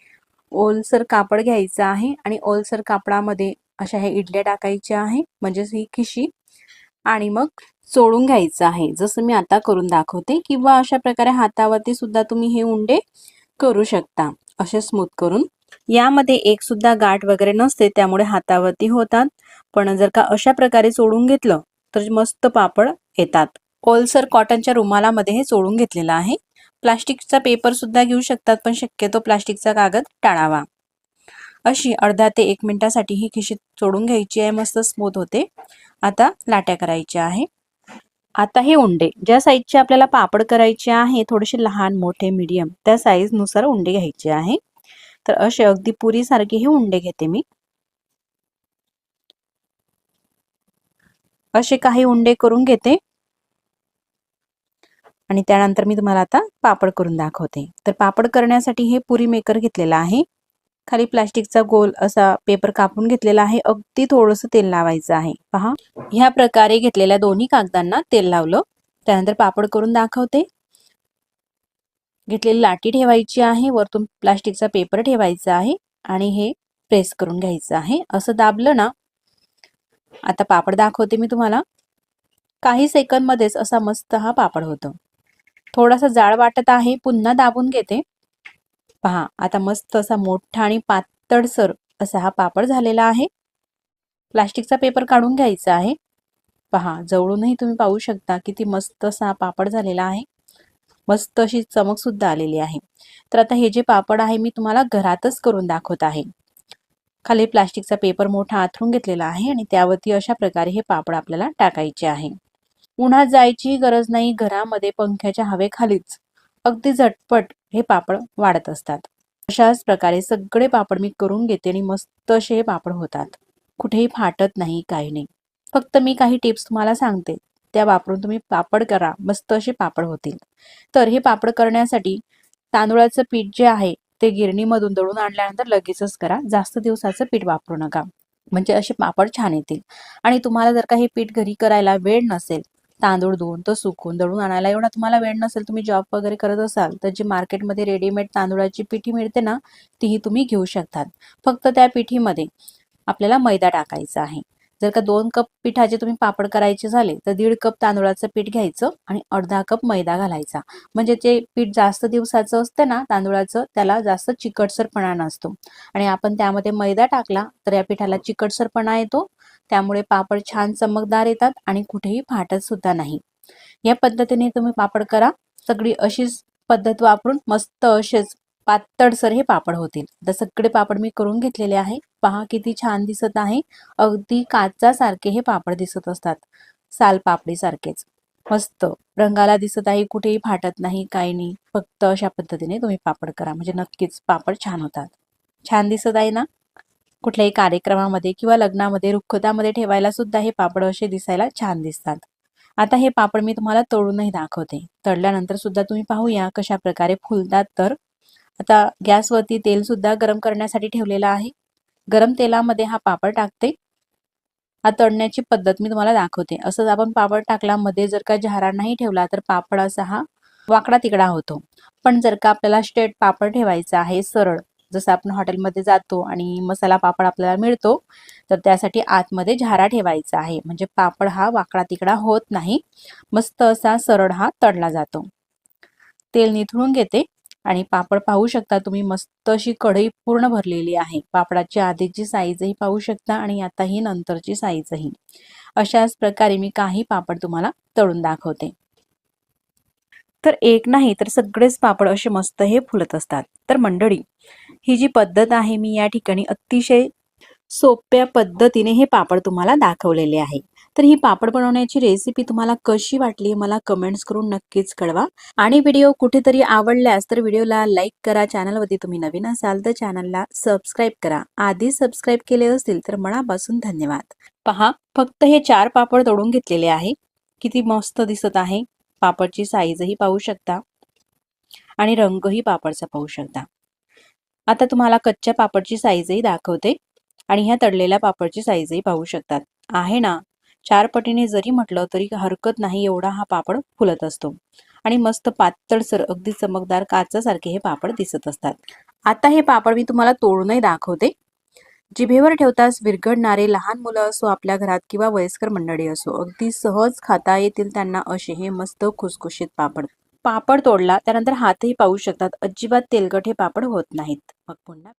ओलसर कापड घ्यायचं आहे आणि ओलसर कापडामध्ये अशा ह्या इडल्या टाकायच्या आहे, म्हणजेच ही खिशी, आणि मग चोळून घ्यायचं आहे, जसं मी आता करून दाखवते. किंवा अशा प्रकारे हातावरती सुद्धा तुम्ही हे उंडे करू शकता, असे स्मूथ करून. यामध्ये एक सुद्धा गाठ वगैरे नसते, त्यामुळे हातावरती होतात. पण जर का अशा प्रकारे चोळून घेतलं तर मस्त पापड येतात. ओलसर कॉटनच्या रुमालामध्ये हे चोळून घेतलेलं आहे. प्लास्टिकचा पेपर सुद्धा घेऊ शकतात, पण शक्यतो प्लास्टिकचा कागद टाळावा. अशी अर्धा ते 1 मिनिटासाठी ही खिशी चोळून घ्यायची आहे. मस्त स्मूथ होते. आता लाट्या करायच्या आहे. आता हे उंडे ज्या साईजचे आपल्याला पापड करायचे आहे, थोडेसे लहान मोठे मीडियम त्या साईज नुसार उंडे घ्यायचे आहे. तर असे अगदी पुरी सारखे हे उंडे घेते मी. असे काही उंडे करून घेते आणि त्यानंतर मी तुम्हाला आता पापड करून दाखवते. तर पापड करण्यासाठी हे पुरी मेकर घेतलेला आहे. खाली प्लास्टिकचा गोल असा पेपर कापून घेतलेला आहे. अगदी थोडंसं तेल लावायचं आहे. पहा, ह्या प्रकारे घेतलेल्या दोन्ही कागदांना तेल लावलं. त्यानंतर पापड करून दाखवते. घेतलेली लाटी ठेवायची आहे, वरतून प्लास्टिकचा पेपर ठेवायचा आहे आणि हे प्रेस करून घ्यायचं आहे. असं दाबलं ना, आता पापड दाखवते मी तुम्हाला. काही सेकंद मध्येच असा मस्त हा पापड होतो. थोडासा जाड वाटत आहे, पुन्हा दाबून घेते. पहा, आता मस्त असा मोठा आणि पातळसर असा हा पापड झालेला आहे. प्लास्टिकचा पेपर काढून घ्यायचा आहे. पहा, जवळूनही तुम्ही पाहू शकता किती मस्त असा हा पापड झालेला आहे. मस्त अशी चमक सुद्धा आलेली आहे. तर आता हे जे पापड आहे मी तुम्हाला घरातच करून दाखवत आहे. खाली प्लास्टिकचा पेपर मोठा आथरून घेतलेला आहे आणि त्यावरती अशा प्रकारे हे पापड आपल्याला टाकायचे आहे. उन्हात जायची गरज नाही, घरामध्ये पंख्याच्या हवेखालीच अगदी झटपट हे पापड वाढत असतात. अशाच प्रकारे सगळे पापड मी करून घेते आणि मस्त असे हे पापड होतात. कुठेही फाटत नाही, काही नाही. फक्त मी काही टिप्स तुम्हाला सांगते, त्या वापरून तुम्ही पापड करा, मस्त असे पापड होतील. तर हे पापड करण्यासाठी तांदूळाचं पीठ जे आहे ते गिरणीमधून दळून आणल्यानंतर लगेचच करा. जास्त दिवसाचं पीठ वापरू नका, म्हणजे असे पापड छान येतील. आणि तुम्हाला जर का हे पीठ घरी करायला वेळ नसेल, तांदूळ धुवून तो सुकून दळून आणायला एवढा तुम्हाला वेळ नसेल, तुम्ही जॉब वगैरे करत असाल, तर जी मार्केटमध्ये रेडीमेड तांदूळाची पिठी मिळते ना, तीही तुम्ही घेऊ शकतात. फक्त त्या पिठीमध्ये आपल्याला मैदा टाकायचा आहे. जर का 2 कप पिठाचे तुम्ही पापड करायचे झाले, तर 1.5 कप तांदूळाचं पीठ घ्यायचं आणि अर्धा कप मैदा घालायचा. म्हणजे जे पीठ जास्त दिवसाचं असतं ना तांदूळाचं, त्याला जास्त चिकटसरपणा नसतो. आणि आपण त्यामध्ये मैदा टाकला तर या पिठाला चिकटसरपणा येतो. त्यामुळे पापड छान चमकदार येतात आणि कुठेही फाटत सुद्धा नाही. या पद्धतीने तुम्ही पापड करा. सगळी अशीच पद्धत वापरून मस्त असेच पातळसर हे पापड होतील. तर सगळे पापड मी करून घेतलेले आहे. पहा किती छान दिसत आहे. अगदी काचासारखे हे पापड दिसत असतात, सालपापडी सारखेच. मस्त रंगाला दिसत आहे, कुठेही फाटत नाही, काही नाही. फक्त अशा पद्धतीने तुम्ही पापड करा, म्हणजे नक्कीच पापड छान होतात. छान दिसत आहे ना? कुठल्याही कार्यक्रमामध्ये किंवा लग्नामध्ये रुखवतामध्ये ठेवायला सुद्धा हे पापड असे दिसायला छान दिसतात. आता हे पापड मी तुम्हाला तळूनही दाखवते. तळल्यानंतर सुद्धा तुम्ही पाहूया कशा प्रकारे फुलतात. तर आता गॅसवरती तेल सुद्धा गरम करण्यासाठी ठेवलेलं आहे. गरम तेलामध्ये हा पापड टाकते. हा तळण्याची पद्धत मी तुम्हाला दाखवते. असंच आपण पापड टाकला, मध्ये जर का झारा नाही ठेवला तर पापड असा हा वाकडा तिकडा होतो. पण जर का आपल्याला स्ट्रेट पापड ठेवायचा आहे, सरळ, जसं आपण हॉटेलमध्ये जातो आणि मसाला पापड आपल्याला मिळतो, तर त्यासाठी आतमध्ये झारा ठेवायचा आहे, म्हणजे पापड हा वाकडा तिकडा होत नाही. मस्त असा सरळ हा तळला जातो. तेल निथळून घेते आणि पापड पाहू शकता तुम्ही, मस्त अशी कढई पूर्ण भरलेली आहे. पापडाची आधीची साईजही पाहू शकता आणि आता ही नंतरची साईजही. अशाच प्रकारे मी काही पापड तुम्हाला तळून दाखवते. तर एक नाही तर सगळेच पापड असे मस्त हे फुलत असतात. तर मंडळी, ही जी पद्धत आहे मी या ठिकाणी अतिशय सोप्या पद्धतीने हे पापड तुम्हाला दाखवलेले आहे. तर ही पापड बनवण्याची रेसिपी तुम्हाला कशी वाटली मला कमेंट्स करून नक्कीच कळवा. आणि व्हिडिओ कुठेतरी आवडल्यास तर व्हिडिओला लाईक करा. चॅनलवरती तुम्ही नवीन असाल तर चॅनलला सबस्क्राईब करा. आधी सबस्क्राईब केले असतील तर मनापासून धन्यवाद. पहा, फक्त हे 4 पापड तळून घेतलेले आहे. किती मस्त दिसत आहे. पापडची साईजही पाहू शकता आणि रंगही पापडचा पाहू शकता. आता तुम्हाला कच्च्या पापडची साईजही दाखवते आणि ह्या तळलेल्या पापडची साईजही पाहू शकतात. आहे ना, 4 पटीने जरी म्हटलं तरी हरकत नाही, एवढा हा पापड फुलत असतो आणि मस्त पातळसर अगदी चमकदार काचासारखे हे पापड दिसत असतात. आता हे पापड मी तुम्हाला तोडूनही दाखवते. जिभेवर ठेवताच विरघळणारे, लहान मुलं असो आपल्या घरात किंवा वयस्कर मंडळी असो, अगदी सहज खाता येतील त्यांना असे हे मस्त खुसखुशीत पापड. पापड तोडला त्यानंतर हातही पाहू शकतात, अजिबात तेलकट हे पापड होत नाहीत. मग पुन्हा